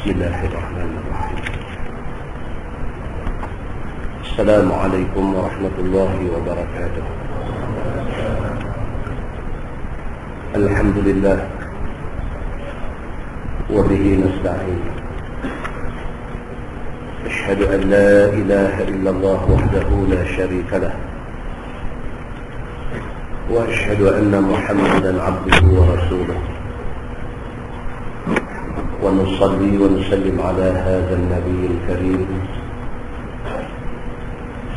بسم الله الرحمن الرحيم. السلام عليكم ورحمة الله وبركاته. الحمد لله وبه نستعين. أشهد أن لا إله إلا الله وحده لا شريك له، وأشهد أن محمدا عبده ورسوله، ونصلي ونسلم على هذا النبي الكريم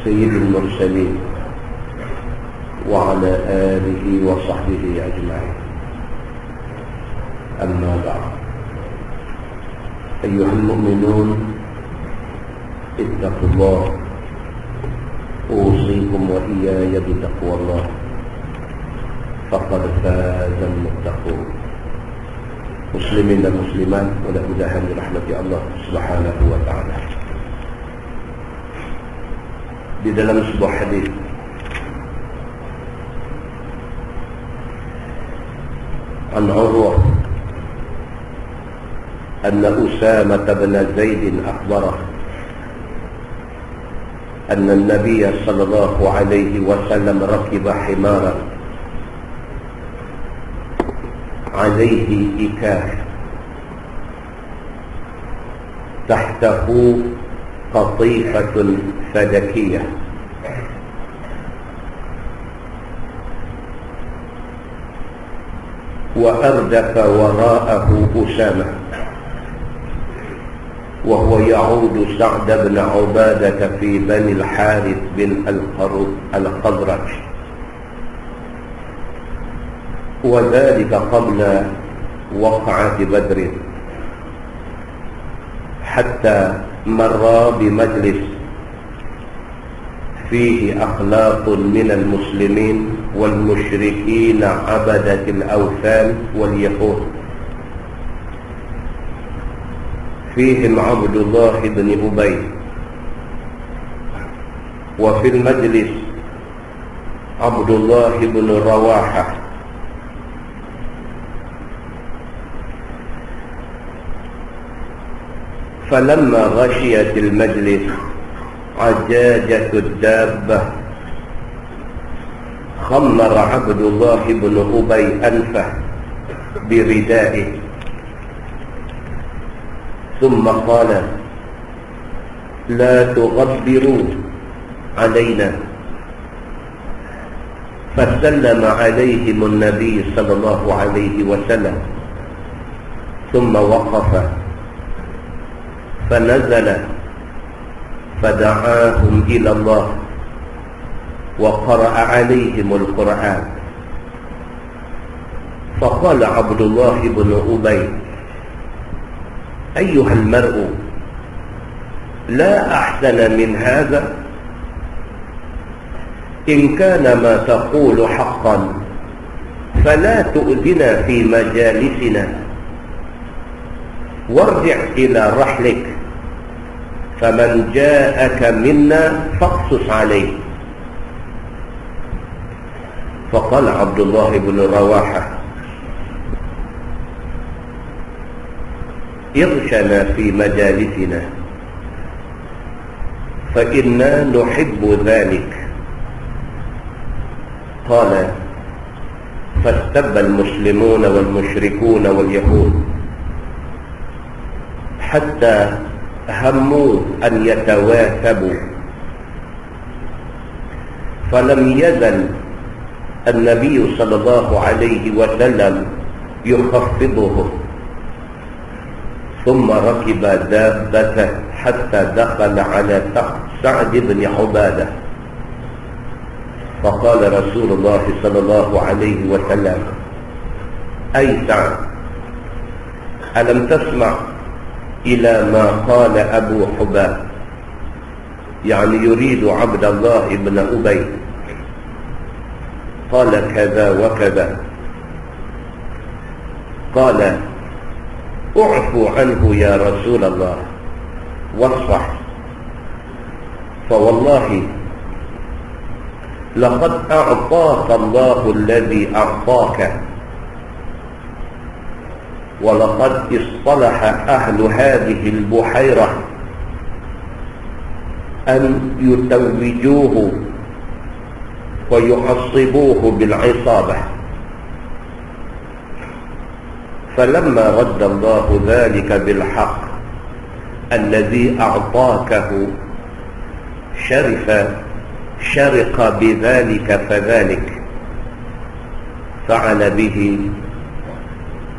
سيد المرسلين وعلى آله وصحبه أجمعين. أما بعد، أيها المؤمنون اتقوا الله، أوصيكم وإياي بتقوى الله، فقد فاز المتقون. Muslimin dan muslimat, mudah-mudahan dirahmati Allah Subhanahu wa ta'ala. Di dalam sebuah hadis an Urwah anna Usamah bin Zaid akhbarah anna an-nabiy sallallahu alaihi wasallam rakiba himaran عليه إكاف تحته قطيفة فدكية وأردف وراءه أسامة وهو يعود سعد بن عبادة في بني الحارث بن الخزرج، وذلك قبل وقعة بدر، حتى مر بمجلس فيه أخلاق من المسلمين والمشركين عبدة الأوثان واليهود، فيهم عبد الله بن أبي، وفي المجلس عبد الله بن رواحة، فلما غشيت المجلس عجاجة الدابة خمر عبد الله بن أبي أنفه بردائه، ثم قال: لا تغبروا علينا. فسلم عليهم النبي صلى الله عليه وسلم، ثم وقف فنزل فدعاهم إلى الله وقرأ عليهم القرآن. فقال عبد الله بن أبي: أيها المرء، لا أحسن من هذا؟ إن كان ما تقول حقا فلا تؤذنا في مجالسنا، وارجع إلى رحلك، فمن جاءك منا فاقصص عليه. فقال عبد الله بن رواحة: ارشنا في مجالسنا، فإنا نحب ذلك. قال: فاستب المسلمون والمشركون واليهود حتى هموا أن يتواثبوا، فلم يزل النبي صلى الله عليه وسلم يخفضهم، ثم ركب دابته حتى دخل على سعد بن عبادة، فقال رسول الله صلى الله عليه وسلم: أي سعد، ألم تسمع إلى ما قال أبو حباب؟ يعني يريد عبد الله بن أبي. قال: كذا وكذا. قال: اعفو عنه يا رسول الله واصفح، فوالله لقد أعطاك الله الذي أعطاك، walaqad istalaha ahlu hadhihi al-buhairah an yutawwijuhu wa yu'assibuhu bil-'isabah falamma radda Allah dhalika bil-haqq alladhi a'takahu shariqa bidhalika fadhalik fa'ala bihi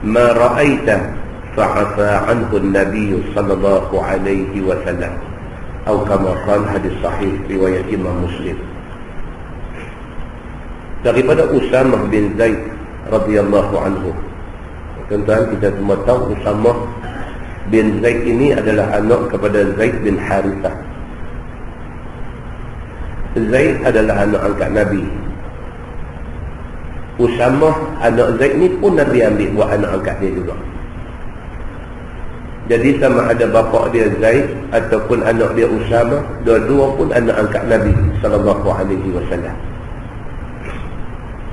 ma ra'aita fa'afa 'anhu an-nabiy sallallahu alaihi wasallam atau kama qala hadis sahih riwayat Imam Muslim. Daripada Usamah bin Zaid radhiyallahu anhu. Tuan-tuan, kita semua tahu Usamah bin Zaid ini adalah anak kepada Zaid bin Harithah. Zaid adalah anak angkat Nabi. Usamah anak Zaid ni pun Nabi ambil buat anak angkat dia juga. Jadi sama ada bapa dia Zaid ataupun anak dia Usamah, dua-dua pun anak angkat Nabi sallallahu alaihi wasallam.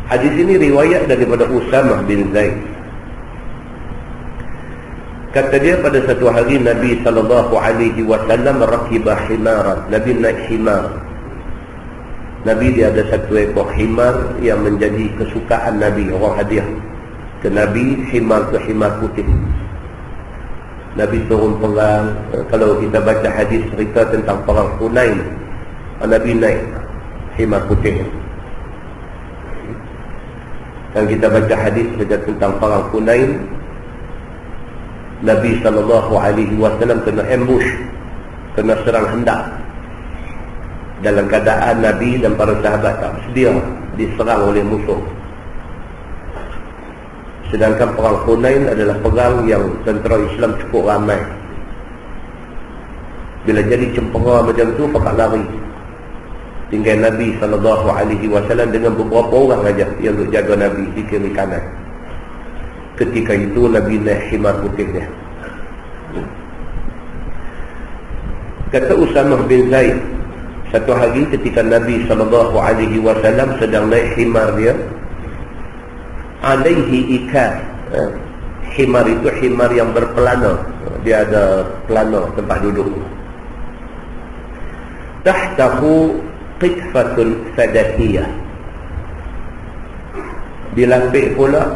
Hadis ini riwayat daripada Usamah bin Zaid. Kata dia, pada satu hari Nabi sallallahu alaihi wasallam rakibah himaran. Nabi naik himar. Nabi dia ada satu ekor himar yang menjadi kesukaan Nabi, orang hadiah ke Nabi. Himar tu himar putih. Nabi turun perang. Kalau kita baca hadis cerita tentang perang Hunain, Nabi naik himar putih. Dan kita baca hadis cerita tentang perang Hunain, Nabi SAW kena ambush, kena serang hendak. Dalam keadaan Nabi dan para sahabat tak bersedia diserang oleh musuh. Sedangkan perang Hunain adalah perang yang tentera Islam cukup ramai. Bila jadi cempera macam tu, pakat lari. Tinggal Nabi SAW dengan beberapa orang saja yang duk jaga Nabi di kiri kanan. Ketika itu Nabi naik himar putih dia. Kata Usamah bin Zaid, satu hari ketika Nabi SAW sedang naik himar dia, alaihi ikar. Himar itu himar yang berpelana. Dia ada pelana tempat duduk. Tahtahu qitfatun fadakiyah. Dilapik pula,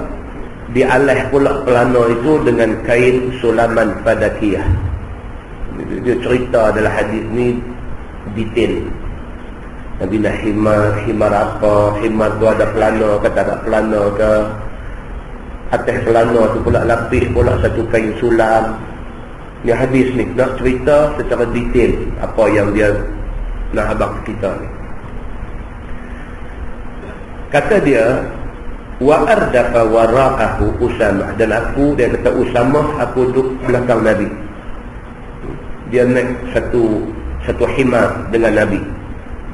dialah pula pelana itu dengan kain sulaman fadakiyah. Dia cerita dalam hadis ni detail. Nabi nak himar apa, himar tu ada pelana ke tak ada pelana ke, atas pelana tu pula lapis pula satu kain sulam. Ni hadis ni nak cerita secara detail apa yang dia nak abang kita ni. Kata dia, wa ardafa wara'ahu Usamah, dan aku, dia kata Usamah, aku duduk belakang Nabi. Dia naik satu himar dengan Nabi.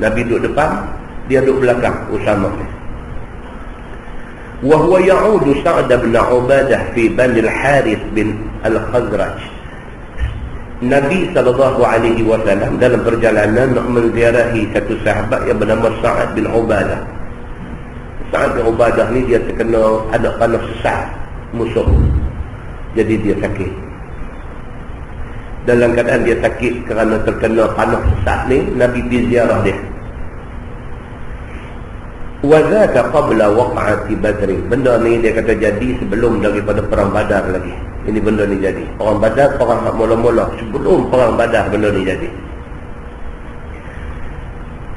Nabi duduk depan, dia duduk belakang Usamah. Wa huwa ya'udu Sa'd bin Ubadah fi Bani al-Harith bin al-Khazraj. Nabi SAW dalam perjalanan nak menziarahi satu sahabat yang bernama Sa'd bin Ubadah. Sa'd bin Ubadah ni dia terkena ada panas sesak musuh. Jadi dia sakit. Dalam keadaan dia sakit kerana terkena panas sesak ni, Nabi pergi ziarah dia. Wa zaka qabla waqa'ati Badr. Benda ni dia kata jadi sebelum daripada perang Badar lagi. Ini benda ni jadi. Perang Badar, perang mula-mula. Sebelum perang Badar benda ni jadi.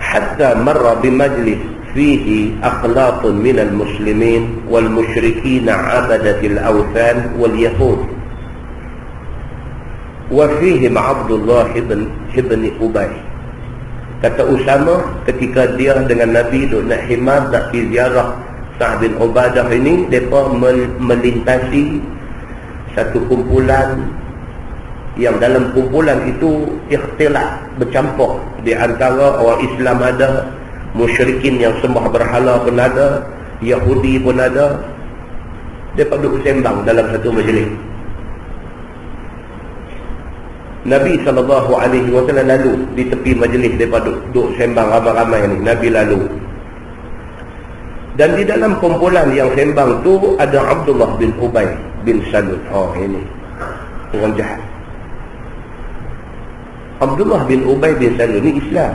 Hatta marra bimajlis fihi aqlatun minal muslimin wal musyrikin 'abadatil awthan wal yahud. Wa fihim Abdullah ibn Ubay. Kata Usamah, ketika dia dengan Nabi duduk nak himar nak pergi ziarah Sa'd bin Ubadah ini, mereka melintasi satu kumpulan yang dalam kumpulan itu ikhtilat, bercampur di antara orang Islam ada, musyrikin yang sembah berhala pun ada, Yahudi pun ada. Mereka duduk sembang dalam satu majlis. Nabi SAW lalu di tepi majlis mereka duduk sembang ramai-ramai ni. Nabi lalu. Dan di dalam kumpulan yang sembang tu ada Abdullah bin Ubay bin Salul. Ini orang jahat. Abdullah bin Ubay bin Salul ni Islam.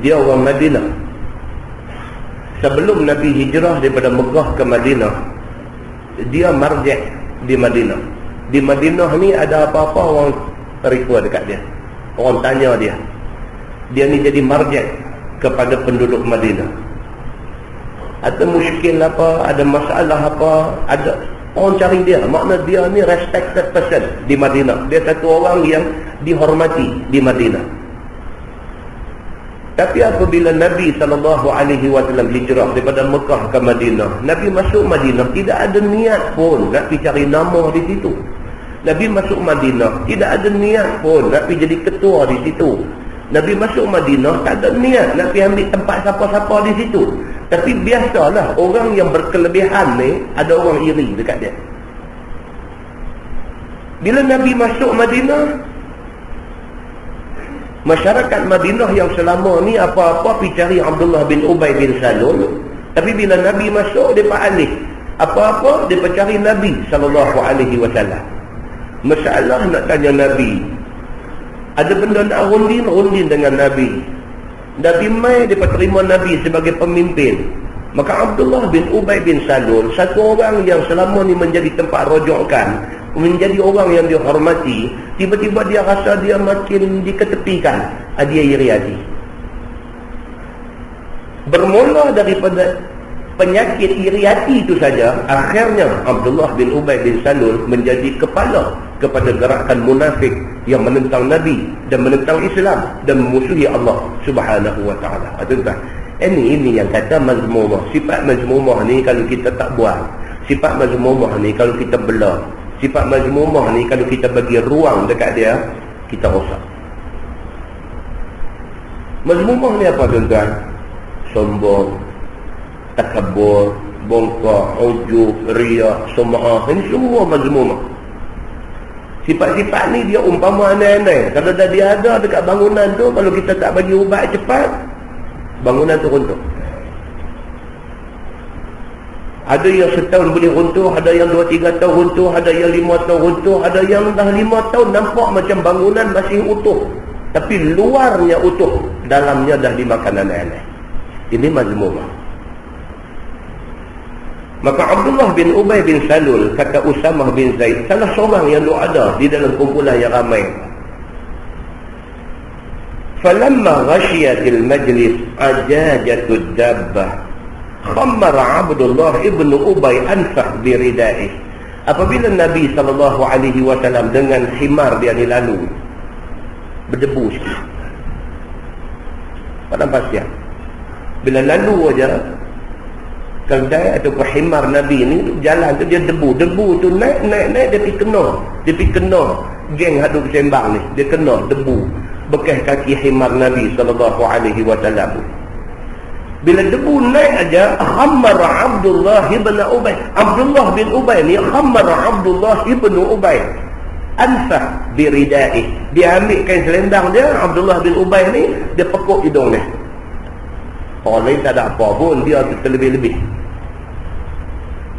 Dia orang Madinah. Sebelum Nabi hijrah daripada Mekah ke Madinah, dia marjah di Madinah. Di Madinah ni ada apa-apa orang refer dekat dia. Orang tanya dia. Dia ni jadi marjah kepada penduduk Madinah. Ada muskil apa, ada masalah apa, ada orang cari dia. Makna dia ni respected person di Madinah. Dia satu orang yang dihormati di Madinah. Tapi apabila Nabi SAW hijrah daripada Mekah ke Madinah, Nabi masuk Madinah tidak ada niat pun nak pergi cari nama di situ. Nabi masuk Madinah tidak ada niat pun nak pergi jadi ketua di situ. Nabi masuk Madinah tak ada niat nak pergi ambil tempat siapa-siapa di situ. Tapi biasalah orang yang berkelebihan ni, ada orang iri dekat dia. Bila Nabi masuk Madinah, masyarakat Madinah yang selama ni apa-apa pergi cari Abdullah bin Ubay bin Salul. Tapi bila Nabi masuk, dia alih. Apa-apa dia cari Nabi SAW. Masalah nak tanya Nabi. Ada benda nak rundin dengan Nabi. Nabi mai dia terima Nabi sebagai pemimpin. Maka Abdullah bin Ubay bin Salul, satu orang yang selama ni menjadi tempat rujukan, menjadi orang yang dihormati, tiba-tiba dia rasa dia makin diketepikan. Dia iri hati. Bermula daripada penyakit iri hati itu saja, akhirnya Abdullah bin Ubay bin Salul menjadi kepala kepada gerakan munafik yang menentang Nabi dan menentang Islam dan memusuhi Allah Subhanahu wa taala. Tuan-tuan, ini yang kata mazmumah. Sifat mazmumah ni kalau kita tak buang, sifat mazmumah ni kalau kita belah, sifat mazmumah ni kalau kita bagi ruang dekat dia, kita rosak. Mazmumah ni apa tuan-tuan? Sombong, takabur, bongkok, ujub, riak, sum'ah. Ini semua mazmumah. Sifat-sifat ni dia umpama aneh-aneh. Kalau dah dia ada dekat bangunan tu, kalau kita tak bagi ubat cepat, bangunan tu runtuh. Ada yang setahun boleh runtuh, ada yang 2-3 tahun runtuh, ada yang 5 tahun runtuh, ada yang dah 5 tahun nampak macam bangunan masih utuh, tapi luarnya utuh, dalamnya dah dimakan aneh-aneh. Ini mazmumah. Maka Abdullah bin Ubay bin Salul, kata Usamah bin Zaid, salah seorang yang ada di dalam kumpulan yang ramai. Falamma ghashiyatil majlis ajajatud dabbah khammara Abdullah ibn Ubay anfah biridai. Apabila Nabi SAW dengan khimar dia ni lalu, berdebu sikit pada pasir. Bila lalu aja, kedai atau khimar Nabi ni jalan tu dia debu tu naik dia pergi kena geng hadut sembang ni, dia kena debu bekas kaki khimar Nabi SAW. Bila debu naik aja, khammar Abdullah ibn Ubay. Abdullah bin Ubay ni khammar Abdullah ibn Ubay anfah biridai. Dia ambil kain selendang dia, Abdullah bin Ubay ni, dia pekuk hidung dia. Orang lain tak ada apa pun, dia terlebih-lebih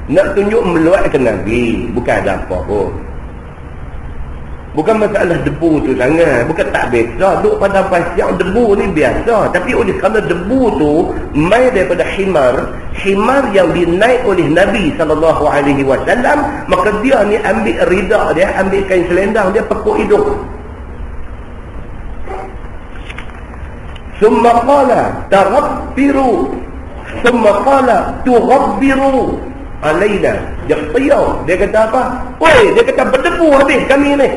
nak tunjuk meluatkan Nabi, bukan ada apa pun. Bukan masalah debu tu sangat, bukan tak biasa duduk pada pasir. Debu ni biasa, tapi oleh kerana debu tu mai daripada khimar yang dinaik oleh Nabi SAW, maka dia ni ambil rida dia, ambil kain selendang dia, pekuk hidung. Summa qala taghabbiru, summa qala tughabbiru alaina. Dia tiaw, dia kata apa? Oi, dia kata berdebu habis kami ni.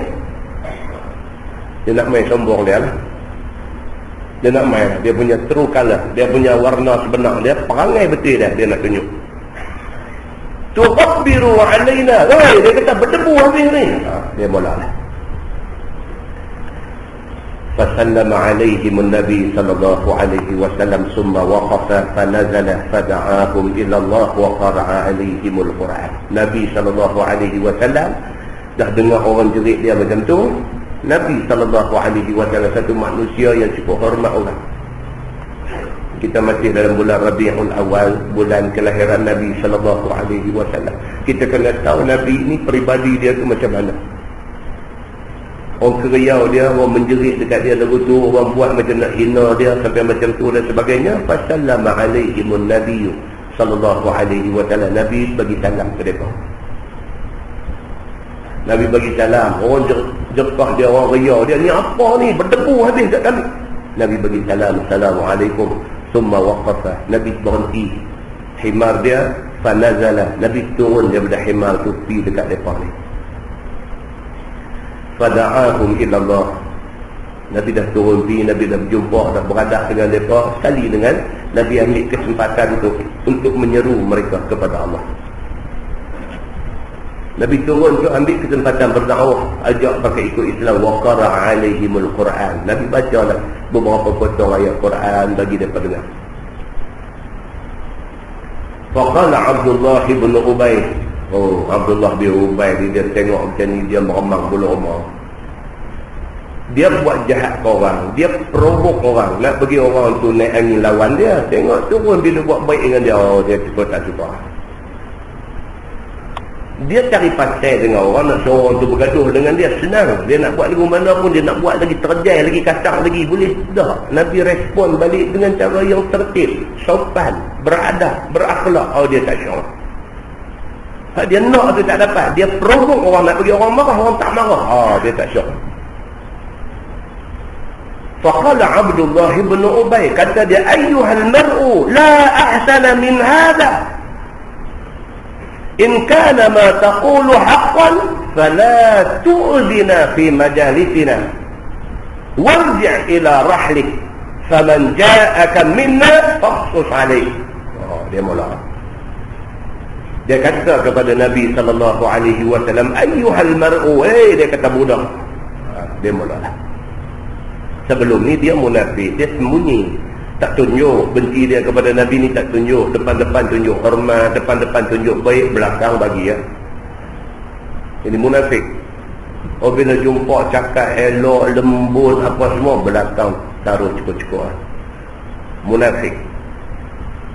Dia nak main sombong dia lah. Dia nak main, dia punya true color, dia punya warna sebenar dia, perangai betul dia nak tunjuk. Tughabbiru alaina. Oi, dia kata berdebu habis ni. Dia mulalah. فسلم عليهم النبي صلى الله عليه وسلم ثم وقف فنزل فدعاهم إلى الله وقرأ عليهم القرآن. Nabi SAW dah dengar orang jerit dia macam tu. Nabi SAW satu manusia yang cukup hormat orang. Kita masih dalam bulan Rabiul Awal, bulan kelahiran Nabi sallallahu alaihi wasallam. Kita kena tahu Nabi ni peribadi dia tu macam mana. Orang keriau dia, orang menjerit dekat dia lagu tu, orang buat macam nak hina dia sampai macam tu dan sebagainya. Fasallama alaihimun nabiyyu sallallahu alaihi wasallam. Nabi bagi salam ke mereka. Nabi bagi salam. Orang jekah dia, orang riau dia, ni apa ni, berdebu habis kat kami. Nabi bagi salam, assalamualaikum. Summa waqafa. Nabi berhenti himar dia, fanazala. Nabi turun daripada himar tu pergi dekat mereka ni. Fada'ahum ilallah. Nabi dah turun pergi, Nabi dah berjumpa, dah beradak dengan mereka. Sekali dengan Nabi ambil kesempatan untuk menyeru mereka kepada Allah. Nabi turun tu ambil kesempatan berdakwah, ajak pakai ikut Islam. Wa qara'a alaihimul Quran. Nabi baca lah beberapa potong ayat Quran bagi mereka dengar. Faqala Abdullah bin Ubay. Oh, Abdullah bin Ubay dia tengok macam ni, dia meremang bulu rumah. Dia buat jahat ke orang, dia provoke orang, nak bagi orang tu naik angin lawan dia. Tengok turun bila buat baik dengan dia, oh dia suka tak suka. Dia cari pasal dengan orang, nak suruh orang tu bergaduh dengan dia, senang. Dia nak buat lagu mana pun, dia nak buat lagi terjai, lagi kasar lagi, boleh. Dah, Nabi respon balik dengan cara yang tertib, sopan, beradab, berakhlak. Oh, dia tak syok. Dia nak tu tak dapat. Dia provoke orang, nak bagi orang marah, orang tak marah. Oh, dia tak syok. Faqala Abdullah bin Ubay, kata dia, ayyuhal mar'u la ahsana min hadha. In kana ma taqulu haqqan fala tu'zina fi majalisina warji' ila rahlik faman ja'aka minna faqsus alayh. Oh, dia mula. Dia kata kepada Nabi sallallahu alaihi wasallam, ayyuhal mar'u, dia kata budak. Dia mula. Sebelum ni dia munafik, dia sembunyi, tak tunjuk benci dia kepada Nabi ni, tak tunjuk. Depan-depan tunjuk hormat, depan-depan tunjuk baik, belakang bagi ya. Ini munafik. Oh, bila jumpa cakap elok, lembut, apa semua, belakang taruh cukup-cukup. Munafik.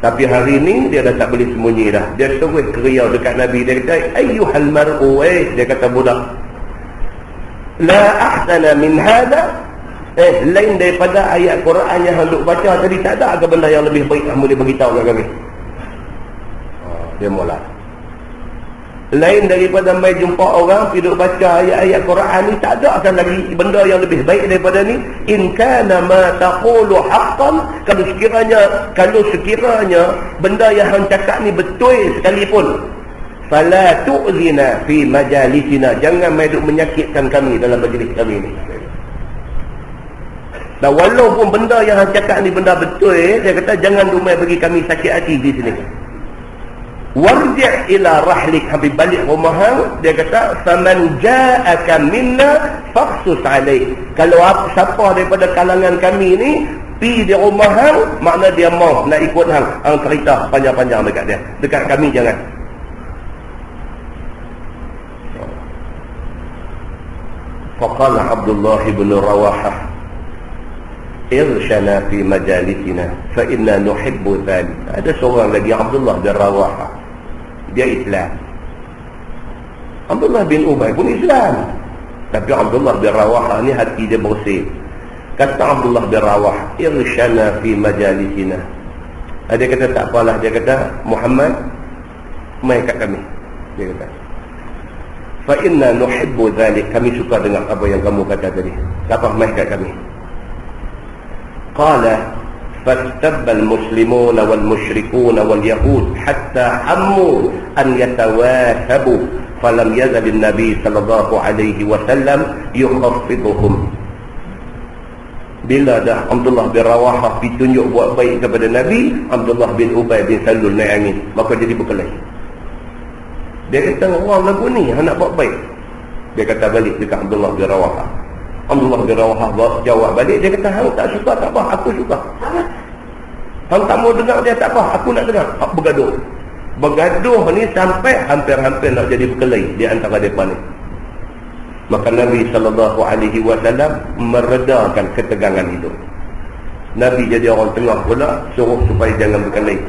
Tapi hari ni dia dah tak boleh sembunyi dah. Dia terus keriau dekat Nabi. Dia kata, ayyuhal mar'u, dia kata budak, la ahsana min hadha. Lain daripada ayat Quran yang hendak baca tadi, tak ada ke benda yang lebih baik yang boleh beritahu kat kami? Dia mula. Lain daripada mai jumpa orang pergi baca ayat-ayat Quran ni, tak ada akan lagi benda yang lebih baik daripada ni. In kana ma taqulu haqqan, kalau sekiranya benda yang hang cakap ni betul sekalipun, fala tu'zina fi majalisina, jangan mai duk menyakitkan kami dalam majlis kami ni. Dan walaupun benda yang hang cakap ni benda betul, dia kata jangan rumai bagi kami sakit hati di sini. Warji' ila rahlik, habis balik rumah hang, dia kata faman ja'aka minna faqsus alaih. Kalau siapa daripada kalangan kami ni pi di rumah hang, makna dia mau nak ikut hang cerita panjang-panjang dekat dia. Dekat kami jangan. Faqala Abdullah bin Rawahah, irshana fi majalisina fa inna nuhibbu dhalik. Ada seorang lagi, Abdullah bin Rawahah, dia Islam. Abdullah bin Ubay pun Islam, tapi Abdullah bin Rawahah ni hati dia bersih. Kata Abdullah bin Rawahah, irshana fi majalisina. Dia kata tak apalah, dia kata Muhammad mai kat kami, dia kata fa inna nuhibbu dhalik, kami suka dengar apa yang kamu kata tadi, apa mai kat kami. قال فاستب المسلمون والمشركون واليهود حتى هموا أن يتواثبوا فلم يزل النبي صلى الله عليه وسلم يخفضهم. Bila dah Abdullah bin Rawahah ditunjuk buat baik kepada Nabi, Abdullah bin Ubay bin Salul naik angin, maka jadi berkelahi. Dia kata orang lagu ni nak buat baik. Dia kata balik dekat Abdullah bin Rawahah. Abdullah bin Rawahah jawab balik, dia kata hang tak suka tak apa, aku suka. Hang tak mau dengar dia tak apa, aku nak dengar. Bergaduh ni sampai hampir-hampir nak jadi berkelahi di antara mereka ni. Maka Nabi SAW meredakan ketegangan itu. Nabi jadi orang tengah pula, suruh supaya jangan berkelahi.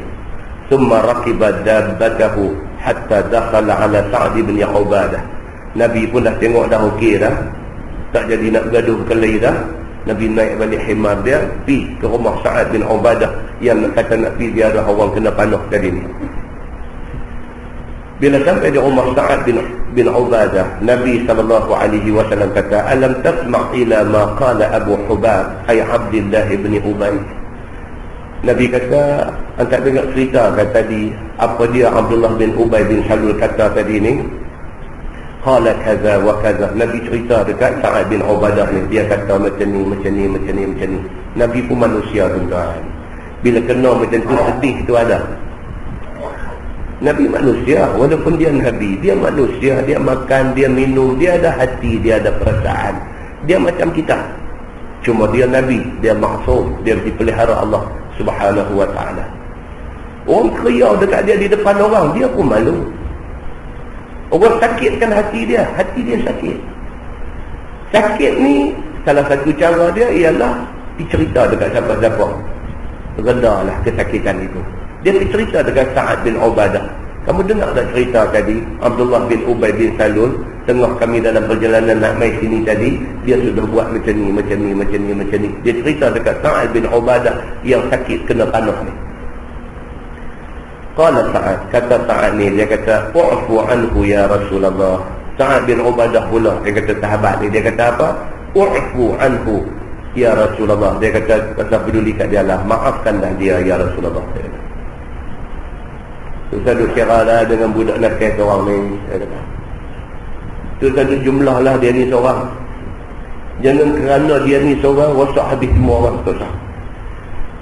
Thumma rakiba dabbatahu hatta dakhala ala Sa'd bin Ubadah. Nabi pun dah tengok dah okey dah, tak jadi nak gaduh berkelahi dah. Nabi naik balik himar dia, pergi ke rumah Sa'd bin Ubadah yang kata nak pergi dia ada orang kena panah tadi ni. Bila sampai di rumah Sa'd bin Ubadah, Nabi SAW kata, alam tasma' ila ma qala Abu Hubab ay Abdullah bin Ubay. Nabi kata, anda dengar cerita kata tadi apa dia Abdullah bin Ubay bin Salul kata tadi ni? Qala kaza wa kaza. Nabi cerita dekat Sa'd bin Ubadah ni, dia kata macam ni, macam ni, macam ni, macam ni. Nabi pun manusia tuan-tuan. Bila kena macam tu sedih tu ada. Nabi manusia, walaupun dia Nabi, dia manusia, dia makan, dia minum, dia ada hati, dia ada perasaan. Dia macam kita. Cuma dia Nabi, dia maksum, dia dipelihara Allah Subhanahu wa ta'ala. Orang kriau dekat dia di depan orang, dia pun malu. Orang sakitkan hati dia sakit. Sakit ni, salah satu cara dia ialah dicerita dekat siapa-siapa. Redalah kesakitan itu. Dia cerita dengan Sa'd bin Ubadah. Kamu dengar tak cerita tadi Abdullah bin Ubay bin Salul, tengah kami dalam perjalanan nak mai sini tadi, dia sudah buat macam ni, macam ni, macam ni, macam ni. Dia cerita dekat Sa'd bin Ubadah yang sakit kena panah ni. Qala Sa'd, kata Sa'd ni, dia kata, u'fu anhu ya Rasulullah. Sa'd bin Ubadah pula, dia kata sahabat ni, dia kata apa? U'fu anhu ya Rasulullah. Dia kata, rasa peduli kat dia lah, maafkanlah dia ya Rasulullah. Tu satu kira lah dengan budak nakal seorang ni. Tu satu jumlah lah dia ni seorang. Jangan kerana dia ni seorang rosak habis semua orang.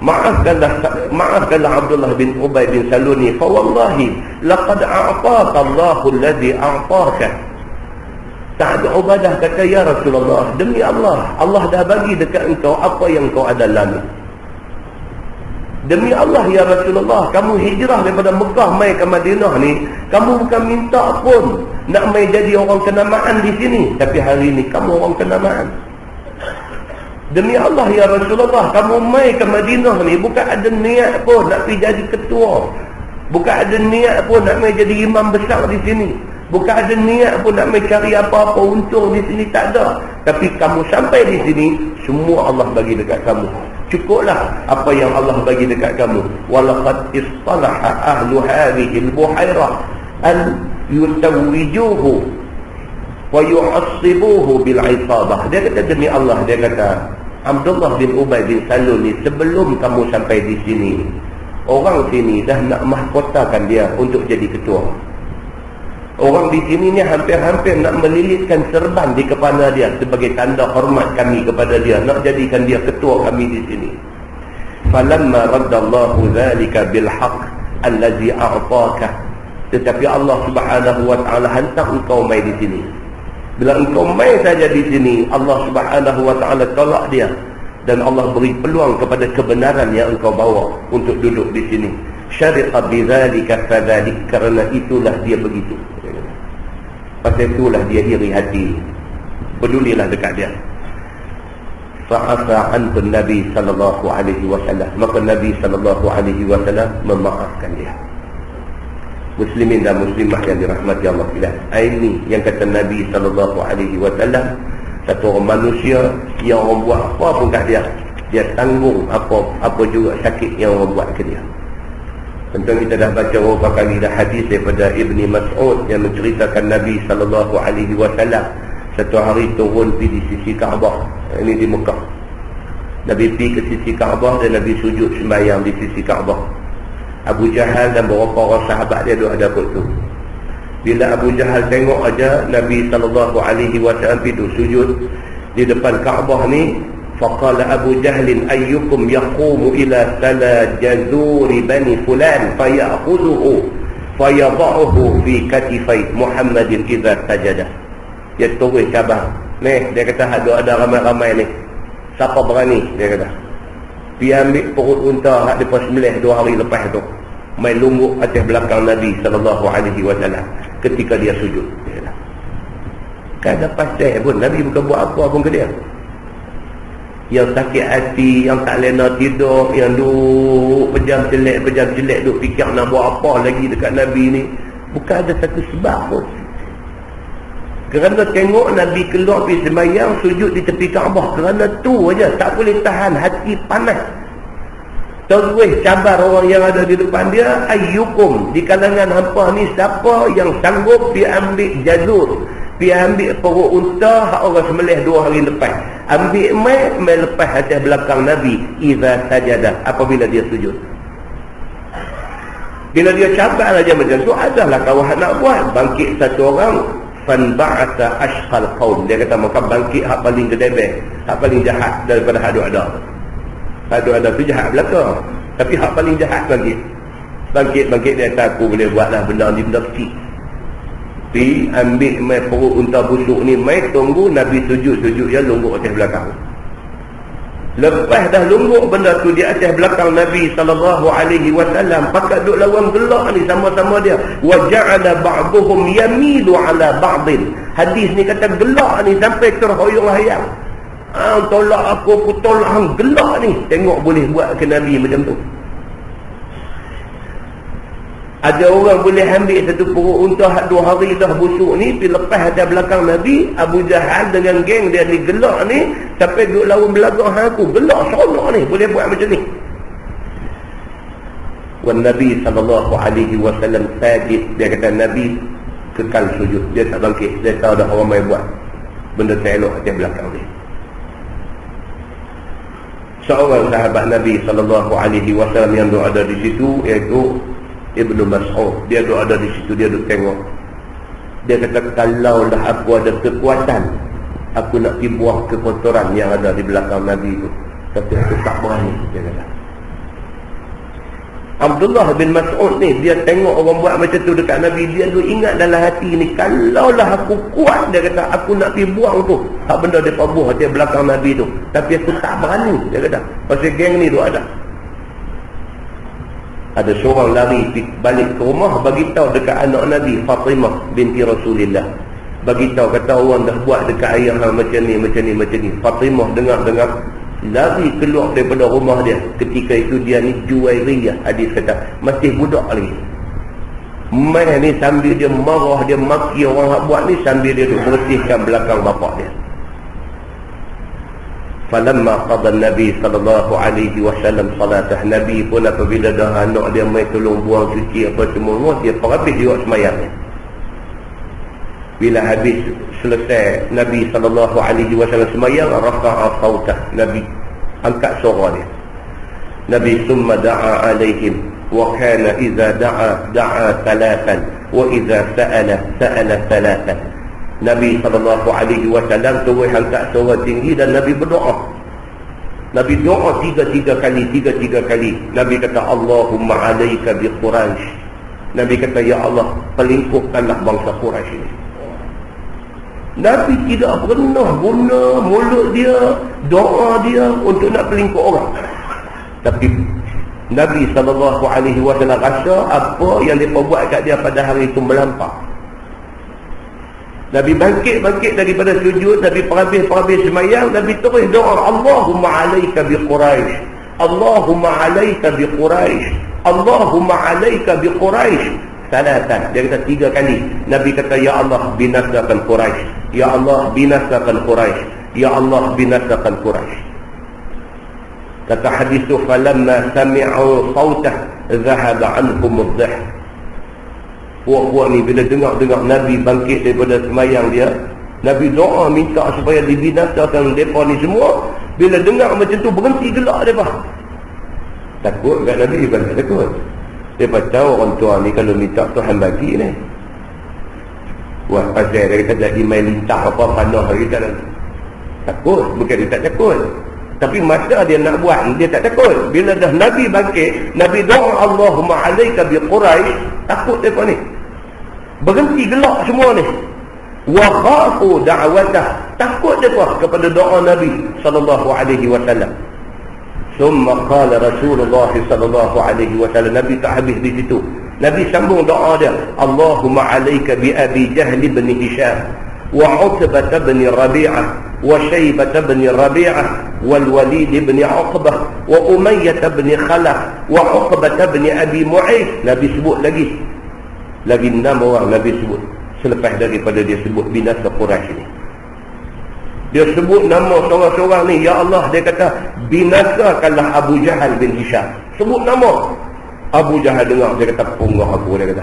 Maafkanlah Abdullah bin Ubay bin Salul ni. Fa wallahi laqad a'taka Allahu alladhi a'taka. Sa'd Ubadah kata, ya Rasulullah, demi Allah, Allah dah bagi dekat engkau apa yang kau ada lalu. Demi Allah ya Rasulullah, kamu hijrah daripada Mekah mai ke Madinah ni, kamu bukan minta pun nak mai jadi orang kenamaan di sini, tapi hari ni kamu orang kenamaan. Demi Allah ya Rasulullah, kamu mai ke Madinah ni bukan ada niat pun nak pergi jadi ketua, bukan ada niat pun nak mai jadi imam besar di sini, bukan ada niat pun nak mai cari apa-apa untung di sini, tak ada. Tapi kamu sampai di sini, semua Allah bagi dekat kamu. Cukuplah apa yang Allah bagi dekat kamu. Walaqad istalaha ahlu hadhihi al-buhairah an yutawwijuhu wa yu'assibuhu bil 'isabah. Dia kata demi Allah, dia kata Abdullah bin Ubay bin Salul ni, sebelum kamu sampai di sini, orang sini dah nak mahkotakan dia untuk jadi ketua. Orang di sini ni hampir-hampir nak melilitkan serban di kepala dia sebagai tanda hormat kami kepada dia, nak jadikan dia ketua kami di sini. Falamma raddallahu dzalika bil haqq allazi a'taka. Tetapi Allah Subhanahu wa taala hantar engkau mai di sini. Bila engkau mai saja di sini, Allah Subhanahu wa taala tolak dia dan Allah beri peluang kepada kebenaran yang engkau bawa untuk duduk di sini. Syariqa bidzalika fadzalik, kerana itulah dia begitu. Pasal itulah dia iri hati. Pedulilah dekat dia. Fa'afa anhu Nabi sallallahu alaihi wasallam. Maka Nabi sallallahu alaihi wasallam memaafkan dia. Muslimin dan muslimah yang dirahmati Allah sekalian. Ini yang kata Nabi sallallahu alaihi wasallam, satu orang manusia yang orang buat apa pun kat dia, dia tanggung apa juga sakit yang orang buat ke dia. Tentu kita dah baca beberapa kali dah hadis daripada Ibni Mas'ud yang menceritakan Nabi SAW satu hari turun pergi di sisi Kaabah. Ini di Mekah. Nabi pergi ke sisi Kaabah dan Nabi sujud sembahyang di sisi Kaabah. Abu Jahal dan beberapa orang sahabat dia duduk ada kot tu. Bila Abu Jahal tengok aja Nabi SAW pergi sujud di depan Kaabah ni, faqala Abu Jahlin ayyukum yaqumu ila salajazuri bani fulan fayakhudhuhu fayadhahu fi katifai Muhammadin idza sajada. Dia turun cabar. Ni dia kata ada ramai-ramai ni. Siapa berani, dia kata. Dia ambil perut unta hak depa sembelih 2 hari lepas tu. Mai lungguk atas belakang Nabi sallallahu alaihi wasallam ketika dia sujud. Dia kata. Kan ada pasal pun Nabi bukan buat apa pun ke dia. yang sakit hati, yang tak lena tidur, yang duk pejam jelek duk fikir nak buat apa lagi dekat Nabi ni. Bukan ada satu sebab pun. Kerana tengok Nabi keluar pergi sembahyang, sujud di tepi Kaabah. Kerana tu aja, tak boleh tahan, hati panas. Terus cabar orang yang ada di depan dia. Ayyukum, di kalangan hampa ni siapa yang sanggup dia ambil jazur, dia ambil perut unta hak orang sembelih 2 hari lepas, ambil mai lepas atas belakang Nabi idza sajada, apabila dia sujud. Bila dia cabar aja macam tu, adalah kawan nak buat. Bangkit satu orang, fanba'ata ashqal qaum, dia kata maka bangkit hak paling gedebeh, hak paling jahat daripada hak ada. Ada tu jahat belaka, tapi hak paling jahat bangkit dia kata aku boleh buatlah benda ni, benda kecil. Pi ambil mai perut unta busuk ni, mai tunggu Nabi sujud dia lungguk atas belakang. Lepas dah lungguk benda tu di atas belakang Nabi SAW, pakat duk lawan gelak ni sama-sama dia. Wa ja'ala ba'dhum yamilu ala ba'din. Hadis ni kata gelak ni sampai terhoyong-hayang. Tolak aku tolak hang, gelak ni. Tengok boleh buat ke Nabi macam tu. Ada orang boleh ambil satu perut unta 2 hari dah busuk ni, pergi lepas atas belakang Nabi. Abu Jahal dengan geng dia ni gelak ni, sampai duduk lawan belakang aku, gelak seronok ni, boleh buat macam ni. Wan Nabi SAW sajid, dia kata Nabi kekal sujud, dia tak bangkit. Dia tahu dah orang main buat benda tak elok atas belakang dia. Seorang sahabat Nabi SAW yang ada di situ, iaitu Ibnu Mas'ud, dia duduk ada di situ, dia duduk tengok. Dia kata kalau dah aku ada kekuatan, aku nak pergi buang kekotoran yang ada di belakang Nabi itu, tapi aku tak berani, dia kata. Abdullah bin Mas'ud ni, dia tengok orang buat macam tu dekat Nabi, dia duduk ingat dalam hati ni, kalaulah aku kuat, dia kata, aku nak pergi buang tu hak benda dia pabuh di belakang Nabi tu, tapi aku tak berani, dia kata. Pasal geng ni tu ada seorang lari balik ke rumah, bagi tahu dekat anak Nabi Fatimah binti Rasulullah, bagi tahu kata orang dah buat dekat ayah macam ni. Fatimah dengar lari keluar daripada rumah dia. Ketika itu dia ni Juwairiyah, hadis kata masih budak lagi. Main ni sambil dia marah, dia maki orang hak buat ni, sambil dia bersihkan belakang bapak dia. Falamma qada Nabi SAW salatah, Nabi pun apabila dah anak dia mai tolong buang cuci apa semua, dia habis juga semayangnya. Bila habis selesai Nabi SAW semayang, rafa'a sautah, Nabi angkat suara dia. Nabi summa da'a alaihim, wa kana idza da'a thalathan, wa idza sa'ala thalathan. Nabi SAW terus angkat suara tinggi dan Nabi berdoa. Nabi doa tiga kali. Nabi kata Allahumma alaika bi Quraisy. Nabi kata ya Allah, pelingkupkanlah bangsa Quraisy ini. Nabi tidak pernah guna mulut dia, doa dia untuk nak pelingkup orang. Tapi Nabi SAW rasa apa yang dia buat kat dia pada hari itu melampau. Nabi bangkit daripada sujud, Nabi perhabis semayang, Nabi terus doa, Allahumma alaika bi Quraisy, Allahumma alaika bi Quraisy, Allahumma alaika bi Quraisy. Salatan, dia kata 3 kali. Nabi kata ya Allah binasakan Quraisy, ya Allah binasakan Quraisy, ya Allah binasakan Quraisy. Kata hadis tu, falamma sami'u sautah zahaba anhum adh-dhih. Puak-puak ni bila dengar Nabi bangkit daripada semayang dia, Nabi doa minta supaya dibinasakan mereka ni semua. Bila dengar macam tu, berhenti gelak mereka. Takut kat Nabi, bukan takut. Mereka tahu orang tua ni kalau minta Tuhan bagi ni. Wah, pasal dia kata jadi main lintah apa panah kita nanti. Takut, bukan dia tak takut. Tapi masa dia nak buat, dia tak takut. Bila dah Nabi bangkit, Nabi doa Allahumma alaika bi Quraisy, takut mereka ni. Berhenti gelak semua ni. Wa khafu da'watah, takut mereka kepada doa Nabi SAW. Summa qala Rasulullah SAW, Nabi tak habis di situ. Nabi sambung doa dia, Allahumma alaika bi Abi Jahl bin Hisham wa Utbah bin Rabi'ah wa Syaibah bin Rabi'ah wal Walid bin Uqbah wa Umayyah bin Khalaf wa Uqbah bin Abi Mu'ayth. Nabi sebut lagi 6 orang Nabi sebut selepas daripada dia sebut binasa Quraisy ini. Dia sebut nama seorang-seorang ni, ya Allah, dia kata binasakanlah Abu Jahal bin Hisham. Sebut nama Abu Jahal, dengar dia kata punggah aku, dia kata.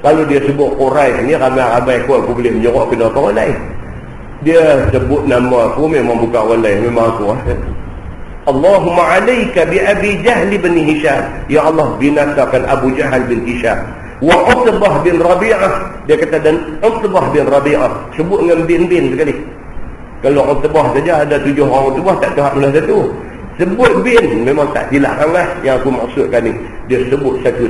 Kalau dia sebut Quraisy ni ramai-ramai aku boleh menyorok kena orang lain. Dia sebut nama aku memang bukan orang lain, memang aku. Allahumma alayka bi Abi Jahl bin Hisham. Ya Allah, binasakan Abu Jahal bin Hisham. Wa Utbah bin Rabi'ah. Dia kata dan Utbah bin Rabi'ah. Sebut dengan bin-bin sekali. Kalau Utbah saja ada 7 orang Utbah, tak tahu mana satu. Sebut bin memang tak silap lah. Yang aku maksudkan ni, dia sebut satu.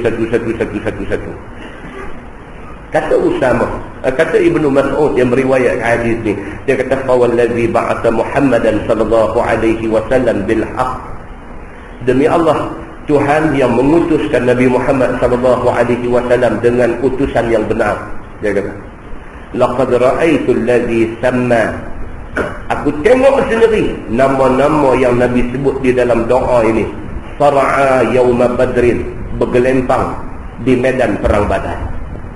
Kata Usama, kata Ibnu Mas'ud yang meriwayatkan hadis ni, dia kata fawallazi ba'atha Muhammadan sallallahu alaihi wasallam bil haqq. Demi Allah, Tuhan yang mengutuskan Nabi Muhammad sallallahu alaihi wasallam dengan utusan yang benar. Dia kata, laqad ra'aitu allazi samma. Aku tengok sendiri nama-nama yang Nabi sebut di dalam doa ini. Sar'a yauma badrin, bergelempang di medan perang Badar.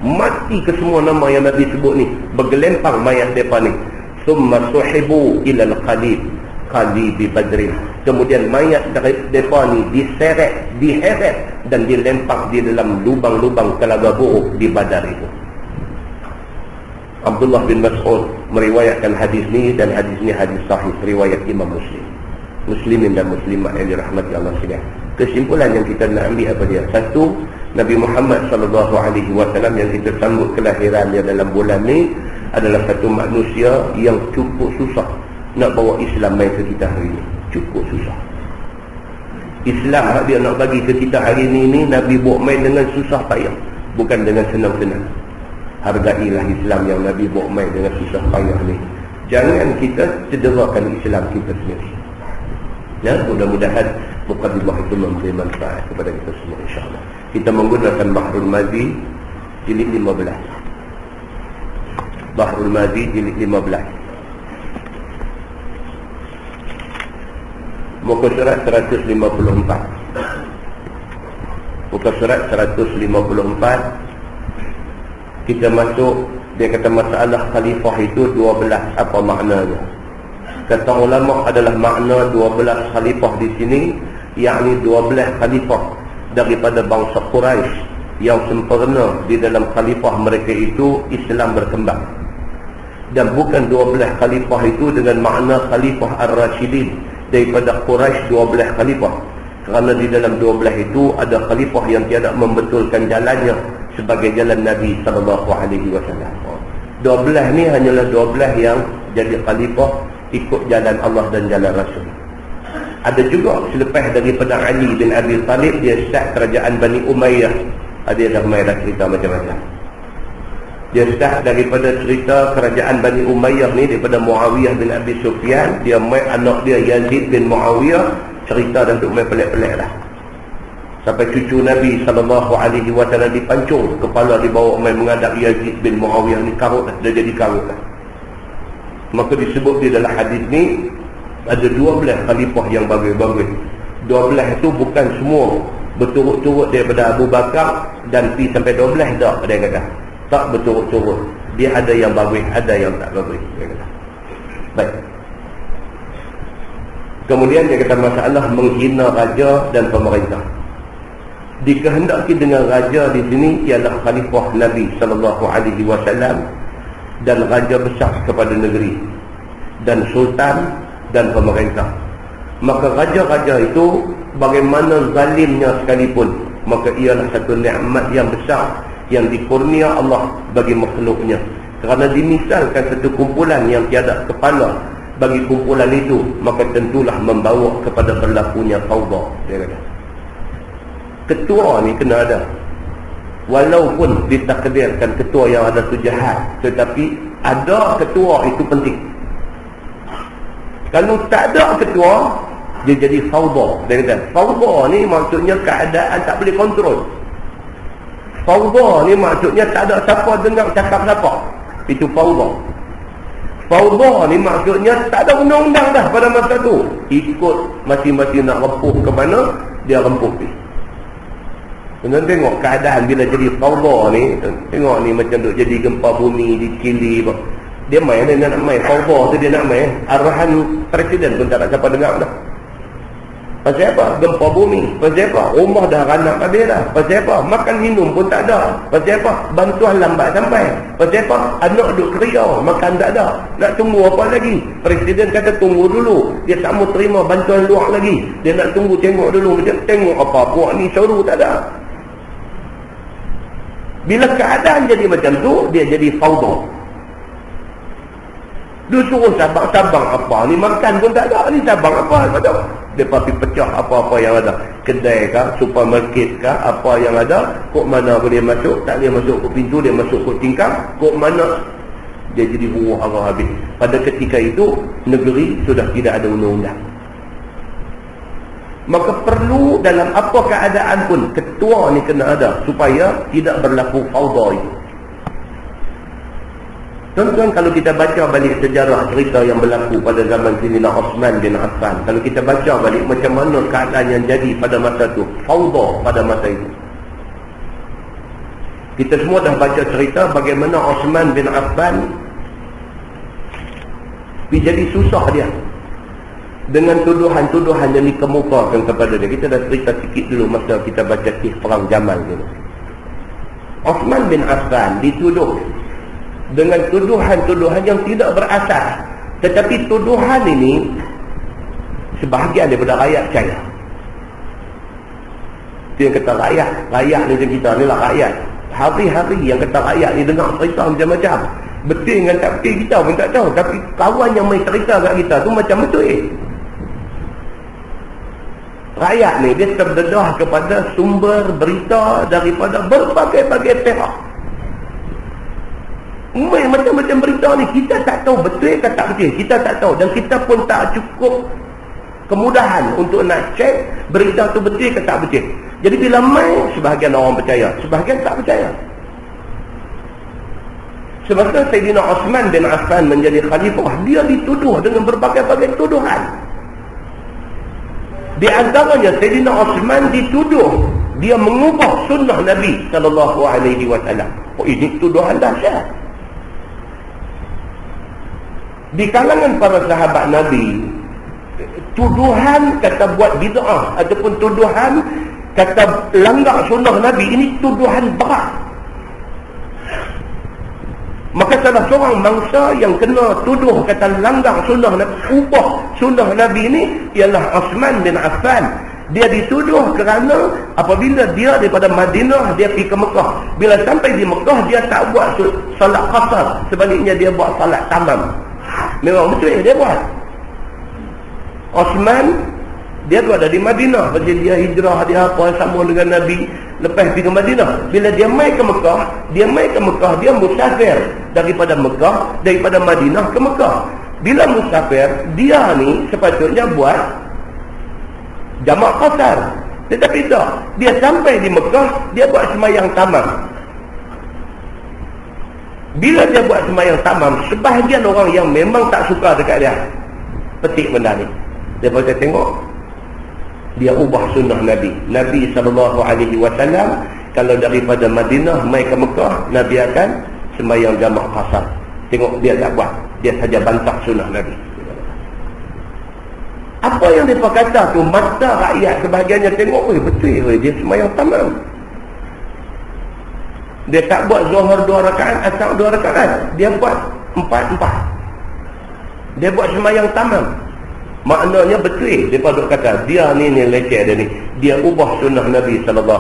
Mati ke semua nama yang Nabi sebut ni, bergelempang mayat mereka ni. Summa suhibu ilal qalib badrin. Kemudian mayat mereka ni diheret dan dilempar di dalam lubang-lubang telaga buruk di Badar itu. Abdullah bin Mas'ud meriwayatkan hadis ni, dan hadis ni hadis sahih riwayat Imam Muslimin dan Muslimat yang dirahmati Allah sekalian. Kesimpulan yang kita nak ambil apa dia? Satu, Nabi Muhammad sallallahu alaihi wasallam yang kita sambut kelahirannya dalam bulan ni adalah satu manusia yang cukup susah nak bawa Islam mai ke kita hari ni. Cukup susah. Islam dia nak bagi ke kita hari ni Nabi bawa mai dengan susah payah, bukan dengan senang-senang. Hargailah Islam yang Nabi bawa mai dengan susah payah ni. Jangan kita cederakan Islam kita sendiri. Ya, mudah-mudahan mukadimah itu memberi manfaat kepada kita semua, insya-Allah. Kita menggunakan Bahrul Mazi jilid 15. Bahrul Mazi jilid 15. Muka surat 154. Muka surat 154. Kita masuk, dia kata masalah khalifah itu 12. Apa maknanya? Kata ulama adalah makna 12 khalifah di sini, yakni 12 khalifah daripada bangsa Quraisy yang sempurna di dalam khalifah mereka itu Islam berkembang. Dan bukan 12 khalifah itu dengan makna khalifah Ar-Rashidin daripada Quraisy 12 khalifah. Kerana di dalam 12 itu ada khalifah yang tiada membetulkan jalannya sebagai jalan Nabi SAW. 12 ni hanyalah 12 yang jadi khalifah ikut jalan Allah dan jalan Rasul. Ada juga selepas daripada Ali bin Abi Talib, dia start kerajaan Bani Umayyah. Ada dah main cerita macam-macam. Dia start daripada cerita kerajaan Bani Umayyah ni daripada Muawiyah bin Abi Sufyan. Dia main anak dia Yazid bin Muawiyah. Cerita dah duk main pelik-pelik dah. Sampai cucu Nabi SAW dipancung, kepala dibawa main menghadap Yazid bin Muawiyah ni, karut dah, dah jadi karut dah. Maka disebut di dalam hadis ni ada 12 khalifah yang bagus-bagus. 12 itu bukan semua berturut-turut daripada Abu Bakar dan pi sampai 12 tak, dia kata. Tak berturut-turut. Dia ada yang bagus, ada yang tak bagus, dia kata. Baik. Kemudian dia kata masalah menghina raja dan pemerintah. Dikehendaki dengan raja di sini ialah khalifah Nabi SAW dan raja besar kepada negeri dan sultan dan pemerintah. Maka raja-raja itu bagaimana zalimnya sekalipun, maka ialah satu nikmat yang besar yang dikurnia Allah bagi makhluknya. Kerana dimisalkan satu kumpulan yang tiada kepala bagi kumpulan itu, maka tentulah membawa kepada berlakunya fawda, dia kata. Ketua ni kena ada. Walaupun ditakdirkan ketua yang ada tu jahat, tetapi ada ketua itu penting. Kalau tak ada ketua, dia jadi fawda. Dia kata, fawda ni maksudnya keadaan tak boleh kontrol. Fawda ni maksudnya tak ada siapa dengar cakap siapa. Itu fawda. Fawdha ni maksudnya tak ada undang-undang dah pada masa tu. Ikut masing-masing nak rempuh ke mana, dia rempuh pergi. Tuan tengok keadaan bila jadi fawdha ni. Tengok ni macam tu jadi gempa bumi di Chile. Dia main dia nak main fawdha tu, dia nak main. Arahan presiden pun tak ada siapa dengar dah. Pasal apa? Gempa bumi. Pasal apa? Rumah dah ranak habis dah. Pasal apa? Makan minum pun tak ada. Pasal apa? Bantuan lambat sampai. Pasal apa? Anak duk keria, makan tak ada. Nak tunggu apa lagi? Presiden kata tunggu dulu. Dia tak mau terima bantuan luar lagi. Dia nak tunggu tengok dulu. Macam tengok apa buat ni suruh tak ada. Bila keadaan jadi macam tu, dia jadi fawdha. Dia suruh sabang-sabang apa ni, makan pun tak ada. Ni sabang apa? Tak ada. Dia pergi pecah apa-apa yang ada. Kedai kah, supermarket kah, apa yang ada. Kok mana boleh masuk, tak boleh masuk ke pintu, dia masuk ke tingkap. Kok mana, dia jadi huru-hara habis. Pada ketika itu, negeri sudah tidak ada undang-undang. Maka perlu dalam apa keadaan pun, ketua ni kena ada, supaya tidak berlaku fawdha itu. Tuan-tuan, kalau kita baca balik sejarah cerita yang berlaku pada zaman Sayyidina Osman bin Affan, kalau kita baca balik macam mana keadaan yang jadi pada masa itu, fawdha pada masa itu. Kita semua dah baca cerita bagaimana Osman bin Affan jadi susah dia dengan tuduhan-tuduhan yang dikemukakan kepada dia. Kita dah cerita sikit dulu masa kita baca kisah perang Jamal dulu. Osman bin Affan dituduh dengan tuduhan-tuduhan yang tidak berasas. Tetapi tuduhan ini sebahagian daripada rakyat percaya. Itu yang kata rakyat. Rakyat ni macam kita ni lah rakyat. Hari-hari yang kata rakyat ni dengar cerita macam-macam. Betul dengan tak betul kita pun tak tahu. Tapi kawan yang main cerita kat kita tu macam betul. Rakyat ni dia terdedah kepada sumber berita daripada berbagai-bagai pihak. Macam-macam berita ni kita tak tahu betul ke tak betul. Kita tak tahu dan kita pun tak cukup kemudahan untuk nak cek berita tu betul ke tak betul. Jadi bila main, sebahagian orang percaya, sebahagian tak percaya. Semasa Sayyidina Osman bin Affan menjadi khalifah, dia dituduh dengan berbagai-bagai tuduhan. Di antaranya Sayyidina Osman dituduh dia mengubah sunnah Nabi SAW. Oh, ini tuduhan dahsyat. Di kalangan para sahabat Nabi, tuduhan kata buat bid'ah ataupun tuduhan kata langgar sunnah Nabi, ini tuduhan berat. Maka salah seorang mangsa yang kena tuduh kata langgar sunnah Nabi, ubah sunnah Nabi ini ialah Osman bin Affan. Dia dituduh kerana apabila dia daripada Madinah dia pergi ke Mekah, bila sampai di Mekah dia tak buat salat qasar, sebaliknya dia buat salat tamam. Memang betul dia buat. Osman dia tu ada di Madinah, pasal dia hijrah, dia apa sama dengan Nabi. Lepas pergi ke Madinah, bila dia mai ke Mekah, dia musafir daripada Mekah, daripada Madinah ke Mekah. Bila musafir, dia ni sepatutnya buat jamak qasar. Tetapi tak, dia sampai di Mekah, dia buat sembahyang tamam. Bila dia buat sembahyang tamam, sebahagian orang yang memang tak suka dekat dia petik benda ni. Dia baca tengok, dia ubah sunnah Nabi. Nabi SAW kalau daripada Madinah mai ke Mekah, Nabi akan sembahyang jamak qasar. Tengok dia tak buat, dia saja bantah sunnah Nabi. Apa yang dia kata tu, mata rakyat sebahagiannya tengok, betul dia sembahyang tamam. Dia tak buat zuhur 2 rakaat, asar 2 rakaat. Dia buat 4-4. Dia buat sembahyang tamam. Maknanya betul. Dia duk kata, dia ni leceh dia ni. Dia ubah sunnah Nabi SAW.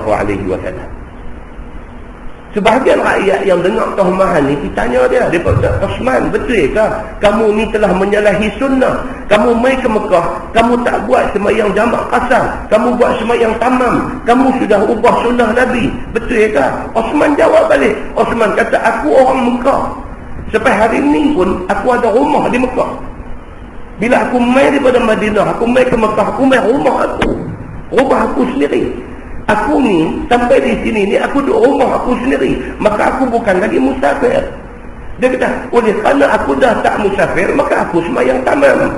Sebahagian rakyat yang dengar tohmahan ni, kita tanya dia kata, Osman, betul ke kamu ni telah menyalahi sunnah? Kamu mai ke Mekah, kamu tak buat sembahyang jamak qasar, kamu buat sembahyang tamam, kamu sudah ubah sunnah Nabi, betul ke? Osman jawab balik. Osman kata, aku orang Mekah, sampai hari ni pun aku ada rumah di Mekah. Bila aku mai daripada Madinah, aku mai ke Mekah, aku mai rumah aku sendiri. Aku ni sampai di sini ni aku duduk rumah aku sendiri, maka aku bukan lagi musafir. Dia kata, oleh kerana aku dah tak musafir, maka aku sembahyang tamam.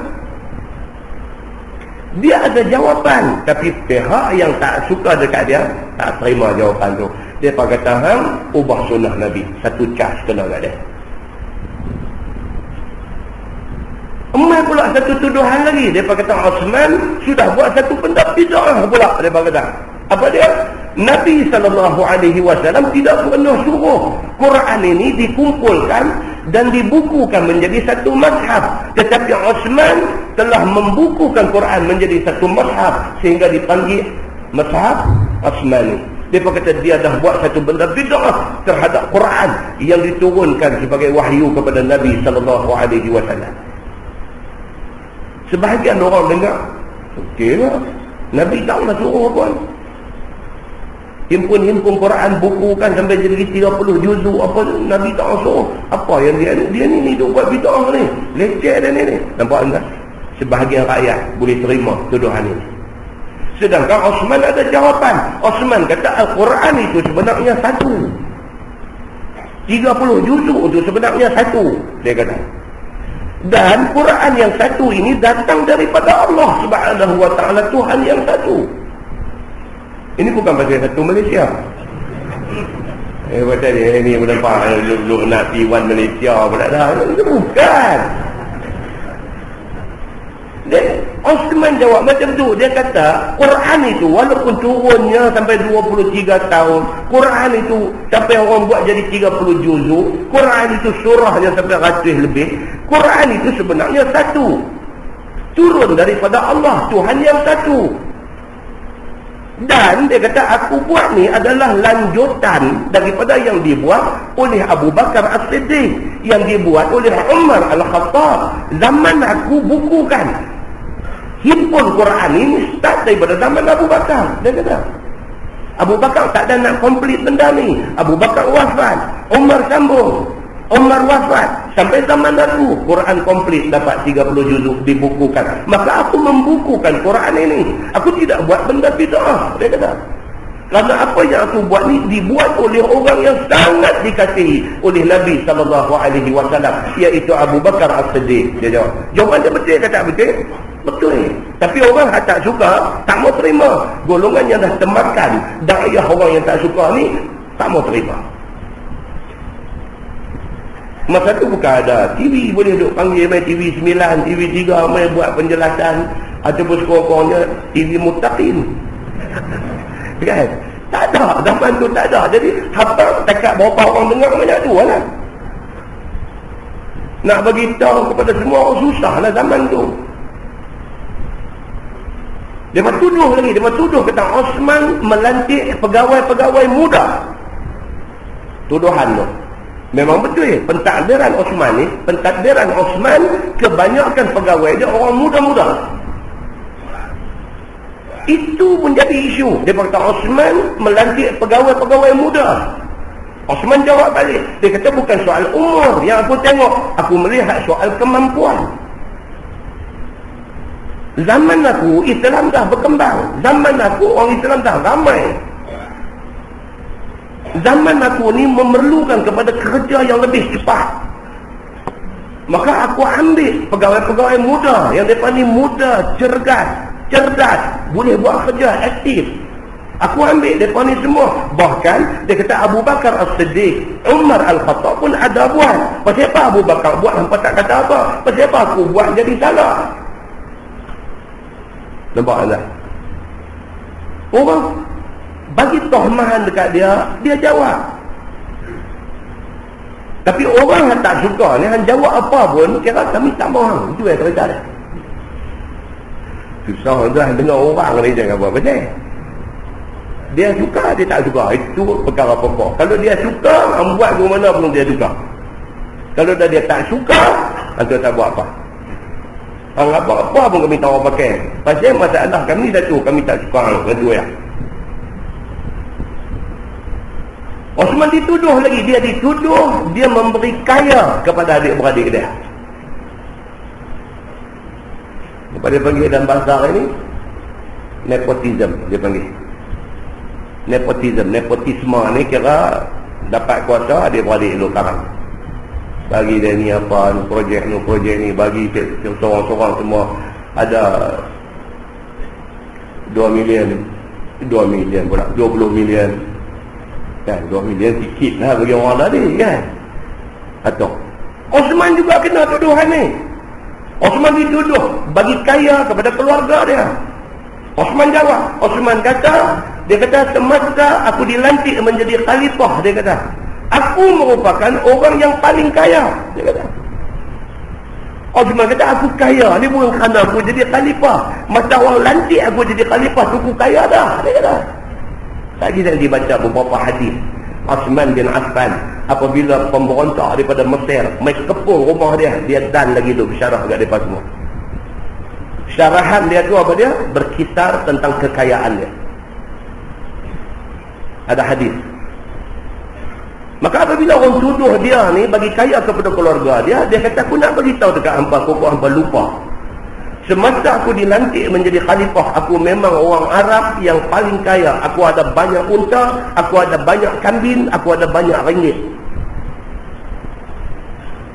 Dia ada jawapan, tapi pihak yang tak suka dekat dia tak terima jawapan tu. Dia kata, hang ubah sunnah Nabi. Satu cas kena kat dia. Emai pula satu tuduhan lagi. Dia kata, Osman sudah buat satu benda bid'ah pula. Dia kata, apa dia? Nabi SAW tidak pernah suruh Quran ini dikumpulkan dan dibukukan menjadi satu mazhab. Tetapi Osman telah membukukan Quran menjadi satu mazhab sehingga dipanggil mazhab Osmani. Dia kata dia dah buat satu benda bid'ah terhadap Quran yang diturunkan sebagai wahyu kepada Nabi SAW. Sebahagian orang dengar, okeylah, Nabi tak pernah suruh pun. Himpun Quran, bukukan sampai jadi 30 juzuk, apa Nabi tak suruh. Apa yang dia ni dia buat bid'ah ni, leceh dia ni. Nampak tak? Sebahagian rakyat boleh terima tuduhan ini. Sedangkan Osman ada jawapan. Osman kata Al-Quran itu sebenarnya satu. 30 juzuk itu sebenarnya satu, dia kata. Dan Quran yang satu ini datang daripada Allah Subhanahu wa ta'ala, Tuhan yang satu. Ini bukan pasal satu Malaysia. Pasal dia ni nampak duduk nak P1 Malaysia pula dah. Itu bukan. Dan Osman jawab macam tu. Dia kata Quran itu walaupun turunnya sampai 23 tahun, Quran itu sampai orang buat jadi 30 juzuk, Quran itu surahnya sampai ratus lebih, Quran itu sebenarnya satu, turun daripada Allah, Tuhan yang satu. Dan dia kata aku buat ni adalah lanjutan daripada yang dibuat oleh Abu Bakar As-Siddiq, yang dibuat oleh Umar Al-Khattab. Zaman aku bukukan, himpun Quran ini start daripada zaman Abu Bakar. Dia kata Abu Bakar tak ada nak komplit benda ni. Abu Bakar wafat, Umar sambung, Umar wafat, sampai zaman aku Quran komplit dapat 30 juzuk dibukukan. Maka aku membukukan Quran ini. Aku tidak buat benda bid'ah. Dia kata kerana apa yang aku buat ni dibuat oleh orang yang sangat dikasihi oleh Nabi SAW, iaitu Abu Bakar As-Siddiq. Dia jawab. Jawapan dia betul ke tak betul? Betul. Tapi orang yang tak suka tak mau terima. Golongan yang dah temakan dakwah orang yang tak suka ni tak mau terima. Masa tu bukan ada TV boleh duk panggil main TV 9, TV 3 main buat penjelasan, ataupun sekurang-kurangnya TV Muttaqin. Kan? Tak ada, zaman tu tak ada. Jadi apa takat berapa orang dengar banyak tu lah. Nak bagi tahu kepada semua orang susah lah zaman tu. Dia tuduh lagi, dia tuduh kata Osman melantik pegawai-pegawai muda. Tuduhan tu memang betul. Pentadbiran Osman ni, pentadbiran Osman kebanyakan pegawai dia orang muda-muda. Itu pun jadi isu. Dia kata Osman melantik pegawai-pegawai muda. Osman jawab balik. Dia kata bukan soal umur yang aku tengok, aku melihat soal kemampuan. Zaman aku Islam dah berkembang. Zaman aku orang Islam dah ramai. Zaman aku ni memerlukan kepada kerja yang lebih cepat. Maka aku ambil pegawai-pegawai muda yang mereka ni muda, cerdas, boleh buat kerja aktif. Aku ambil mereka ni semua. Bahkan dia kata Abu Bakar As-Siddiq, Umar Al-Khattab pun ada buat. Pasal apa Abu Bakar buat hampa tak kata apa? Pasal apa aku buat jadi salah? Nampak tak? Orang bagi tohmahan dekat dia, dia jawab. Tapi orang yang tak suka ni, yang jawab apa pun kira kami tak mahu. Itu yang cerita dia. Susah dah dengar orang ni jangan buat betul. Dia suka, dia tak suka, itu perkara pokok. Kalau dia suka, buat ke mana pun dia suka. Kalau dah dia tak suka, dia tak buat apa. Apa pun kami tahu pakai. Pasal masalah kami satu, kami tak suka kedua ya. Osman dituduh lagi, dia dituduh dia memberi kaya kepada adik-beradik dia. Apa dia panggil dalam bahasa ini? Nepotism dia panggil. Nepotisme ni kira dapat kuasa adik-beradik lu sekarang. Bagi dia ni apa, projek ni, bagi seorang-seorang semua ada 2 million pula, 20 million kan, 2 million sikit lah bagi orang tadi kan. Atau Osman juga kena tuduhan ni. Osman dituduh bagi kaya kepada keluarga dia. Osman jawab, Osman kata, dia kata semasa aku dilantik menjadi khalifah, dia kata aku merupakan orang yang paling kaya, dia kata. Osman kata aku kaya ni bukan kerana aku jadi khalifah, masa orang lantik aku jadi khalifah tu aku kaya dah, dia kata. Tadi saya dibaca beberapa hadis Osman bin Affan apabila pemberontak daripada Mesir mai kepung rumah dia dan lagi tu bersyarah dekat depan semua. Syarahan dia tu apa dia? Berkisar tentang kekayaan dia. Ada hadis. Maka apabila orang tuduh dia ni bagi kaya kepada keluarga dia kata aku nak beritahu dekat hangpa, kok hangpa lupa. Semasa aku dilantik menjadi khalifah, aku memang orang Arab yang paling kaya. Aku ada banyak unta, aku ada banyak kambing, aku ada banyak ringgit.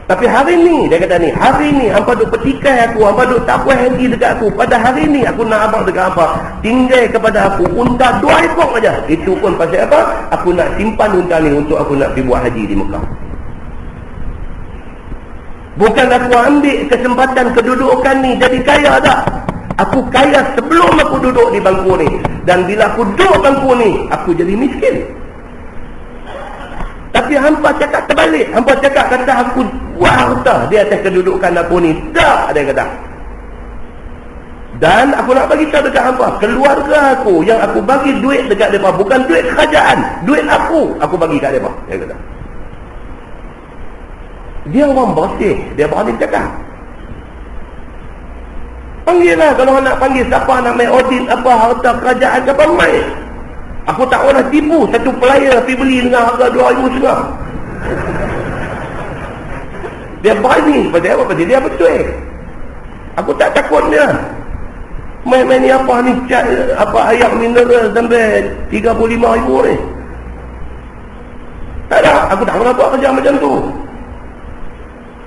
Tapi hari ni, dia kata ni, hari ni hampa duk petikai aku, hampa duk tak puas hati dekat aku. Pada hari ni aku nak abang dekat hampa, tinggal kepada aku unta 2 ekor aja. Itu pun pasal apa? Aku nak simpan unta ni untuk aku nak pergi buat haji di Mekah. Bukan aku ambil kesempatan kedudukan ni jadi kaya dah. Aku kaya sebelum aku duduk di bangku ni. Dan bila aku duduk bangku ni, aku jadi miskin. Tapi hampa cakap terbalik. Hampa cakap kata aku buat harta di atas kedudukan aku ni. Tak, dia kata. Dan aku nak bagi tahu dekat hampa, keluarga aku yang aku bagi duit dekat mereka, bukan duit kerajaan, duit aku bagi kat mereka, dia kata. Dia orang bersih, dia berani cakap. Panggil lah, kalau nak panggil siapa nak main audit apa harta kerajaan ke apa main. Aku tak pernah tipu satu player pergi beli dengan harga 2,500. Dia berani, pasal apa? Pasal dia betul. Aku tak takut dia. Main-main ni apa ni, cat apa air mineral sampai 35,000 ni. Tak ada, aku tak pernah buat kerja macam tu.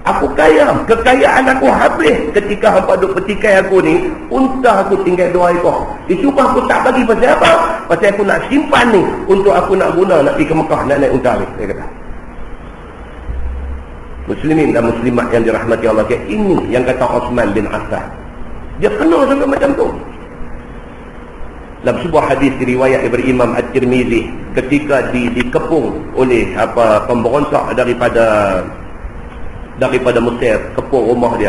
Aku kaya, kekayaan aku habis ketika hampa duk petikai aku ni, unta aku tinggal 2 ekor. Itu pun aku tak bagi pasal apa? Pasal aku nak simpan ni untuk aku nak guna nak pergi ke Mekah nak naik unta ni, dia kata. Muslimin dan muslimat yang dirahmati Allah, ini yang kata Osman bin Affan. Dia kena sampai macam tu. Dalam sebuah hadis riwayat daripada Imam At-Tirmizi, ketika dikepung oleh pemberontak daripada Mesir, kepung rumah dia.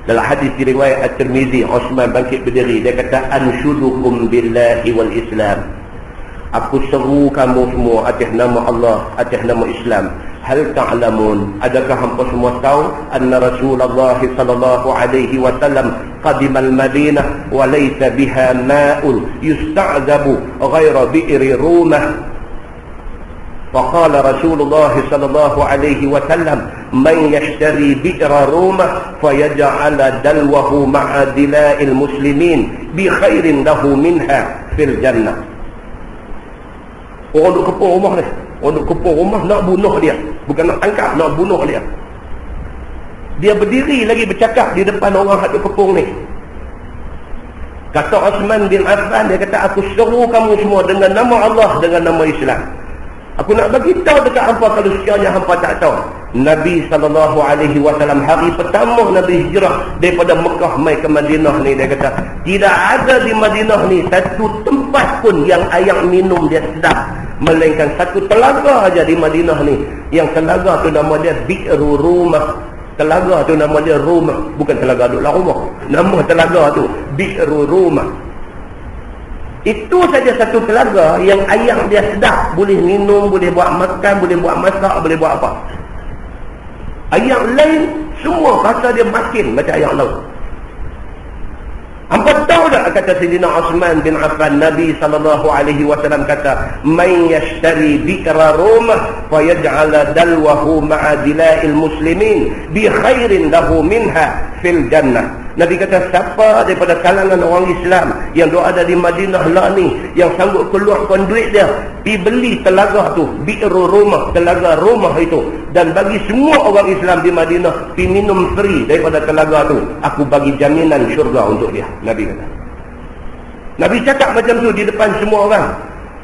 Dalam hadis riwayat At-Tirmizi, Osman bangkit berdiri, dia kata anshudukum billahi wal Islam. Aku seru kamu semua atas nama Allah, atas nama Islam. Hal ta'lamun, adakah hampa semua tahu anna Rasulullah sallallahu alaihi wasallam qadima al-Madinah wa laysa biha ma'un yusta'zabu ghaira bi'ri Rumah. فقال رسول الله صلى الله عليه وسلم من يشتري بئر رومة فيجعل دلوه مع دلاء المسلمين بخير له منها في الجنة. Orang duk kepung rumah ni, orang duk kepung rumah nak bunuh dia, bukan nak tangkap, nak bunuh dia. Dia berdiri lagi bercakap di depan orang yang duk kepung ni. Kata Osman bin Affan, dia kata aku seru kamu semua dengan nama Allah, dengan nama Islam. Aku nak bagi tahu dekat hampa kalau sekiranya hampa tak tahu. Nabi SAW hari pertama Nabi hijrah daripada Mekah mai ke Madinah ni, dia kata tidak ada di Madinah ni satu tempat pun yang air minum dia sedap, melainkan satu telaga aja di Madinah ni. Yang telaga tu nama dia Bi'ru Rumah. Telaga tu nama dia Rumah, bukan telaga duduk dalam rumah. Nama telaga tu Bi'ru Rumah. Itu saja satu telaga yang air dia sedap, boleh minum, boleh buat makan, boleh buat masak, boleh buat apa. Air lain semua rasa dia makin macam air laut. Hampa tahu tak kata Sayyidina Osman bin Affan, Nabi SAW kata man yashtari bi'ra Rumah fayaj'ala dalwahu ma'a dila'il muslimin bi khairin lahu minha fil jannah. Nabi kata, siapa daripada kalangan orang Islam yang doa ada di Madinah lah ni, yang sanggup keluarkan duit dia, pergi beli telaga tu, bi'ru rumah, telaga rumah itu, dan bagi semua orang Islam di Madinah pergi minum free daripada telaga tu, aku bagi jaminan syurga untuk dia. Nabi kata. Nabi cakap macam tu di depan semua orang.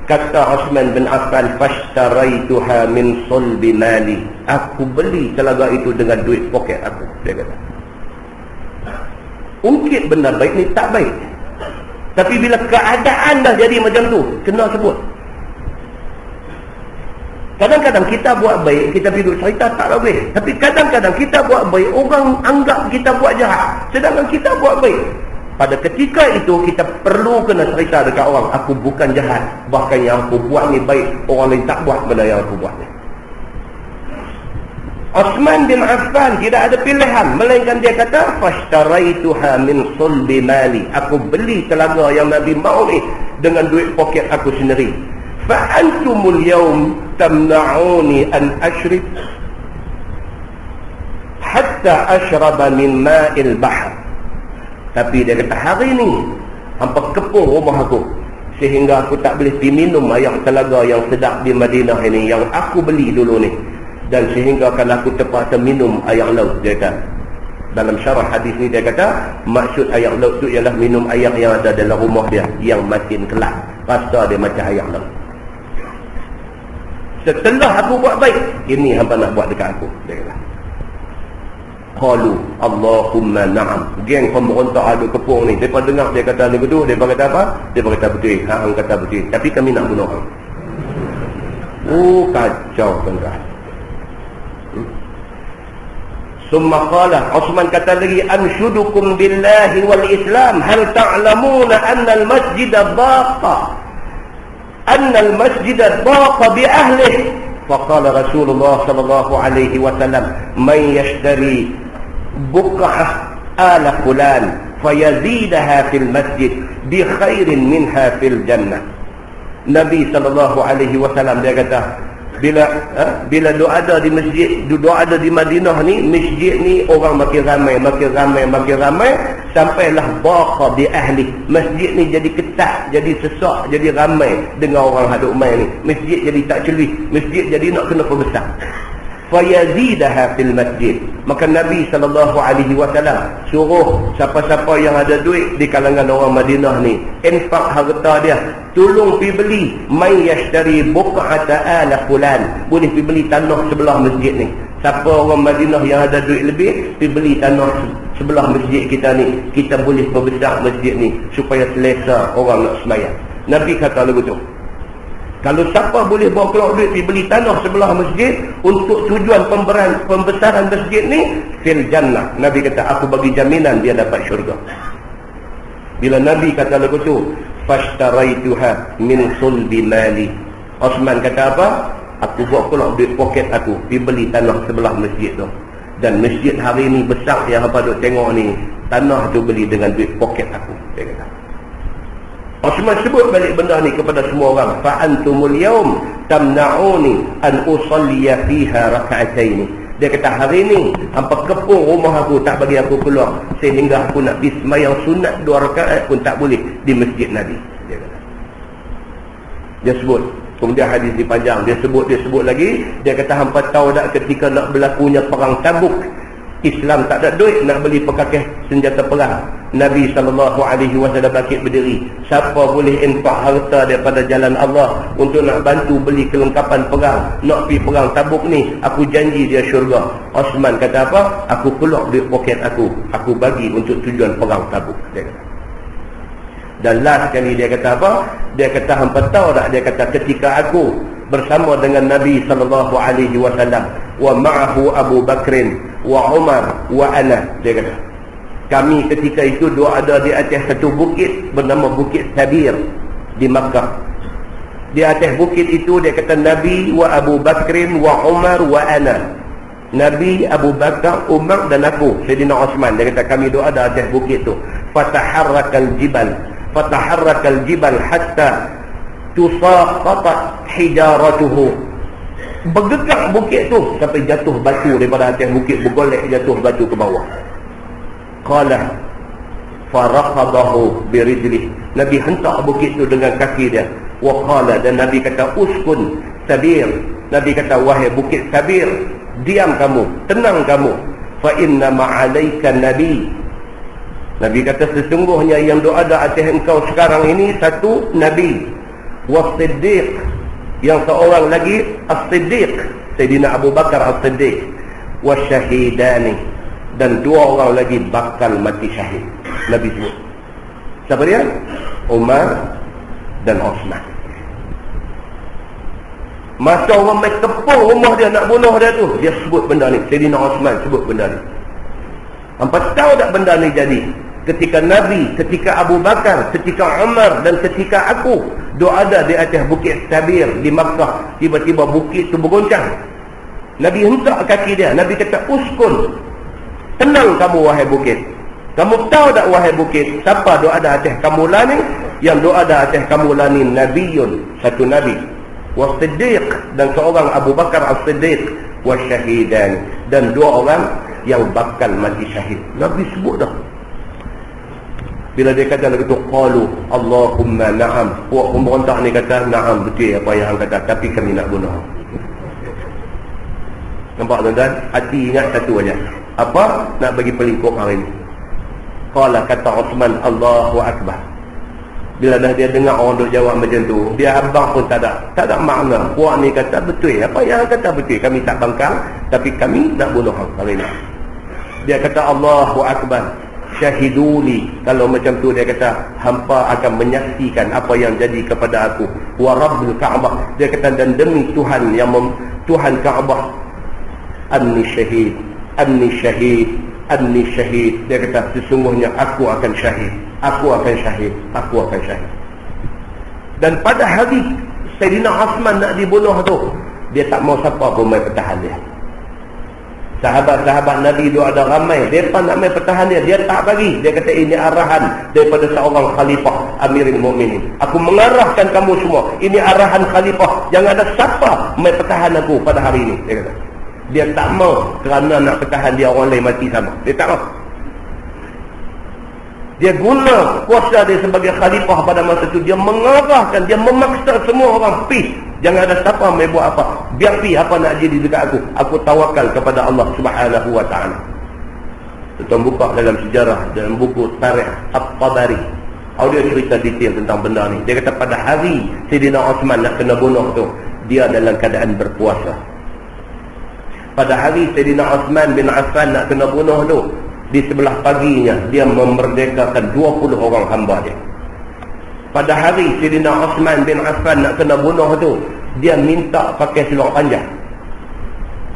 Kata Osman bin Affan, fashtaraituha min sulbi mali, aku beli telaga itu dengan duit poket aku, dia kata. Ungkit benda baik ni tak baik, tapi bila keadaan dah jadi macam tu, kena sebut. Kadang-kadang kita buat baik, kita pergi duduk cerita tak boleh. Tapi kadang-kadang kita buat baik, orang anggap kita buat jahat, sedangkan kita buat baik. Pada ketika itu kita perlu kena cerita dekat orang, aku bukan jahat, bahkan yang aku buat ni baik, orang lain tak buat benda yang aku buat ni. Osman bin Affan tidak ada pilihan, melainkan dia kata, fashtaraituha min sulbi mali, aku beli telaga yang Nabi mahu ni dengan duit poket aku sendiri. Fa antumul yawm tamna'uni an ashrib hatta ashraba min ma'il bahr. Tapi dia kata, hari ni hampa kepung rumah aku sehingga aku tak boleh pergi minum air telaga yang sedap di Madinah ini yang aku beli dulu ni, dan sehingga kan aku terpaksa minum air laut. Dia kata dalam syarah hadis ni, dia kata maksud air laut tu ialah minum air yang ada dalam rumah dia yang makin kelak, rasa dia macam air laut. Setelah aku buat baik, ini hampa nak buat dekat aku, dia kata. Qalu Allahumma na'am. Geng pemberontak ada kepung ni, mereka dengar dia kata ni betul, mereka kata apa? Dia kata betul, hang kata betul, tapi kami nak bunuh orang. Oh, kacau tuan-tuan. Summa qala, Osman kata lagi, anshudukum billahi wal Islam, hal ta'lamuna anna al-masjid ad-daqa, anna al-masjid ad-daqa bi ahlihi. Faqala Rasulullah sallallahu alaihi wasallam, man yashtari buq'ah ala fulan fayazidaha fil masjid bi khairin minha fil jannah. Nabi sallallahu alaihi wasallam dia kata, bila doa ada di masjid, doa ada di Madinah ni, masjid ni orang makin ramai, sampailah baqa bi ahli. Masjid ni jadi ketat, jadi sesak, jadi ramai dengan orang haduk mai ni. Masjid jadi tak celui, masjid jadi nak kena perbesar. Fayazidaha fil masjid. Maka Nabi sallallahu alaihi wasallam suruh siapa-siapa yang ada duit di kalangan orang Madinah ni, infak harta dia, tolong pergi beli may yashtari buq'ata ala fulan, boleh pergi beli tanah sebelah masjid ni. Siapa orang Madinah yang ada duit lebih, pergi beli tanah sebelah masjid kita ni, kita boleh perbesar masjid ni supaya selesa orang nak sembahyang. Nabi kata lagu tu, kalau siapa boleh bawa keluar duit pergi beli tanah sebelah masjid untuk tujuan pembesaran masjid ni, fil jannah. Nabi kata, aku bagi jaminan dia dapat syurga. Bila Nabi kata lagu tu, fashtaraituha min sulbi mali, Osman kata apa? Aku bawa keluar duit poket aku pergi beli tanah sebelah masjid tu. Dan masjid hari ni besar yang apa duk tengok ni, tanah tu beli dengan duit poket aku, dia kata. Osman sebut balik benda ni kepada semua orang. Fa antumul yaum tamna'uni an usalliya fiha rak'ataini. Dia kata, hari ni hampa kepung rumah aku, tak bagi aku keluar sehingga aku nak pergi sembahyang sunat 2 rakaat pun tak boleh di masjid Nabi, dia kata. Dia sebut, kemudian hadis dipanjang, dia sebut lagi. Dia kata, hampa tahu tak ketika nak berlakunya perang Tabuk, Islam tak ada duit nak beli pekakeh senjata perang, Nabi SAW bangkit berdiri, siapa boleh infak harta daripada jalan Allah untuk nak bantu beli kelengkapan perang, nak pergi perang Tabuk ni, aku janji dia syurga. Osman kata apa? Aku keluar duit poket aku bagi untuk tujuan perang Tabuk, dia kata. Dan last kali dia kata apa? Dia kata, hampa tahu tak, dia kata, ketika aku bersama dengan Nabi SAW wa ma'ahu Abu Bakrin wa Umar wa ana, dia kata, kami ketika itu dua ada di atas satu bukit bernama Bukit Tabir di Makkah. Di atas bukit itu dia kata, Nabi wa Abu Bakrin wa Umar wa ana, Nabi, Abu Bakar, Umar dan aku, Sayyidina Osman. Dia kata, kami dua ada atas bukit tu. Fataharrakal jibal hatta tusaqata hijaratuhu. Bergerak bukit tu sampai jatuh batu daripada atas bukit, bergolek jatuh batu ke bawah. Qala faraqadahu birijlih. Nabi hentak bukit tu dengan kaki dia. Wa qala, dan Nabi kata, uskun sabir. Nabi kata, wahai bukit sabir, diam kamu, tenang kamu. Fa inna ma'alaika nabi. Nabi kata, sesungguhnya yang ada atas engkau sekarang ini satu nabi, was-siddiq, yang seorang lagi as-siddiq, Sayyidina Abu Bakar as-Siddiq, wasyahidani, dan dua orang lagi bakal mati syahid. Nabi sebut. Siapa dia? Umar dan Osman. Masa orang main tepung rumah dia nak bunuh dia tu, dia sebut benda ni. Sayyidina Osman sebut benda ni. Hampa tahu tak benda ni jadi? Ketika Nabi, ketika Abu Bakar, ketika Umar dan ketika aku ada di atas bukit Sabir di Makkah, tiba-tiba bukit tu bergoncang. Nabi hentak kaki dia. Nabi kata, uskun, tenang kamu wahai bukit. Kamu tahu tak wahai bukit, siapa ada atas kamu lah ni? Yang ada atas kamu lah ni Nabiyun, satu Nabi, was-siddiq, dan seorang Abu Bakar as-Siddiq, wasyahidan, dan dua orang yang bakal mati syahid. Nabi sebut dah. Bila dia kata lagu tu, qalu Allahumma na'am. Puak pemberontak ni kata, na'am, betul apa yang kata, tapi kami nak bunuh. Nampak tuan-tuan? Hati ingat satu aja. Apa? Nak bagi pelingkup hari ni. Qala, kata Osman, Allahu Akbar. Bila dah dia dengar orang duk jawab macam tu, dia abang pun tak ada makna. Puak ni kata, betul apa yang kata betul. Kami tak bangkang, tapi kami nak bunuh hari ni. Dia kata, Allahu Akbar. Syahiduli. Kalau macam tu dia kata, hampa akan menyaksikan apa yang jadi kepada aku. Wa Rabbul Ka'bah. Dia kata, dan demi Tuhan yang Tuhan Ka'bah, anni syahid, anni syahid, anni syahid. Dia kata, sesungguhnya aku akan syahid, aku akan syahid, aku akan syahid. Dan pada hari Sayyidina Osman nak dibunuh tu, dia tak mau siapa pun main pertahan dia. Sahabat-sahabat Nabi itu ada ramai, mereka nak main pertahan dia, dia tak bagi. Dia kata, ini arahan daripada seorang khalifah Amirul Mukminin. Aku mengarahkan kamu semua, ini arahan khalifah, jangan ada siapa main pertahan aku pada hari ini. Dia kata, dia tak mau kerana nak pertahan dia orang lain mati sama. Dia tak mau. Dia guna kuasa dia sebagai khalifah pada masa itu. Dia mengarahkan, dia memaksa semua orang, pergi, jangan ada siapa main buat apa, biar pergi apa nak jadi dekat aku. Aku tawakal kepada Allah Subhanahu wa ta'ala. Tuan buka dalam sejarah, dalam buku Tarikh At-Tabari, dia cerita detail tentang benda ni. Dia kata pada hari Sayyidina Osman nak kena bunuh tu, dia dalam keadaan berpuasa. Pada hari Sayyidina Osman bin Affan nak kena bunuh tu, di sebelah paginya dia memerdekakan 20 orang hamba dia. Pada hari Sayyidina Osman bin Affan nak kena bunuh tu, dia minta pakai seluar panjang.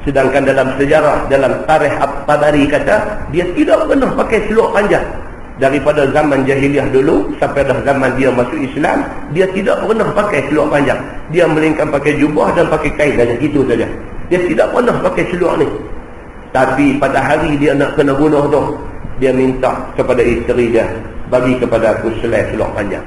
Sedangkan dalam sejarah, dalam Tarikh At-Tabari kata, dia tidak pernah pakai seluar panjang. Daripada zaman jahiliah dulu sampai dah zaman dia masuk Islam, dia tidak pernah pakai seluar panjang. Dia melainkan pakai jubah dan pakai kain saja, itu saja. Dia tidak pernah pakai seluar ni. Tapi pada hari dia nak kena bunuh tu, dia minta kepada isteri dia, bagi kepada aku selai seluar panjang.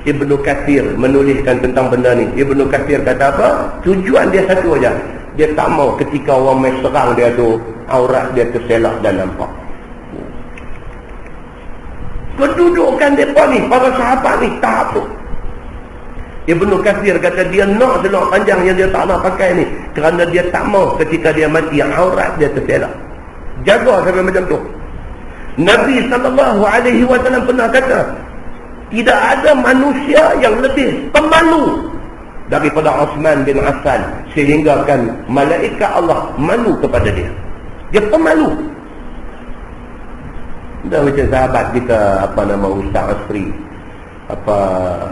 Ibnu Katsir menuliskan tentang benda ni. Ibnu Katsir kata apa? Tujuan dia satu aja. Dia tak mau ketika orang main serang dia tu, aurat dia terselak dan nampak. Kedudukan mereka ni, para sahabat ni, tahap tu. Ibnu Katsir kata dia nak seluar panjang yang dia tak nak pakai ni, kerana dia tak mau ketika dia mati yang aurat dia terselak. Jaga sampai macam tu. Nabi SAW pernah kata, tidak ada manusia yang lebih pemalu daripada Osman bin Affan, sehinggakan malaikat Allah malu kepada dia. Dia pemalu. Dah macam sahabat kita, apa nama, Ustaz Asri, apa,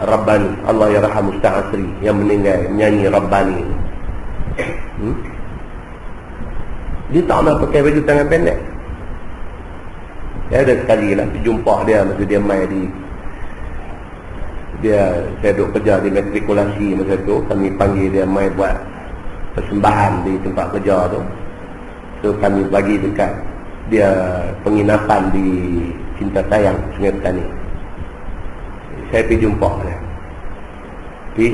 Rabbani, Allah yarham Ustaz Asri yang meninggal, menyanyi Rabbani. Dia tak nak pakai baju tangan pendek. Saya ada sekali lah jumpa dia masa dia main saya duduk kerja di matrikulasi masa tu, kami panggil dia main buat persembahan di tempat kerja tu. So kami bagi dekat dia penginapan di Cinta Sayang, Sungai Petani. Saya pergi jumpa dia, pergi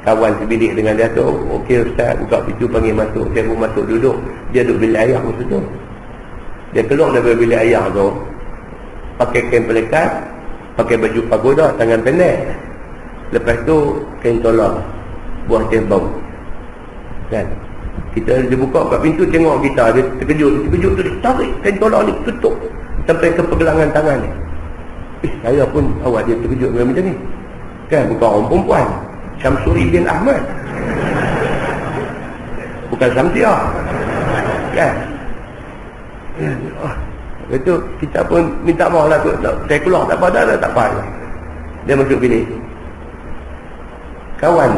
kawan sebilik dengan dia tu. Okey Ustaz, buka pintu panggil masuk. Saya pun masuk duduk. Dia duduk bilik air masa tu. Dia keluar daripada bilik air tu, pakai kain pelikat, pakai baju pagoda, tangan pendek. Lepas tu kain tolak, buah teh bau. Kan? Kita dia buka kat pintu, tengok kita, dia terkejut tu dia tarik kain tolak ni, tutup sampai ke pergelangan tangan ni. Saya pun awak dia terkejut macam ni. Kan, bukan orang perempuan, Syamsuri bin Ahmad, bukan Samsiah. Kan? Itu kita pun minta maaf lah tu. Saya keluar tak apa dah, tak apa. Dia masuk bilik. Kawan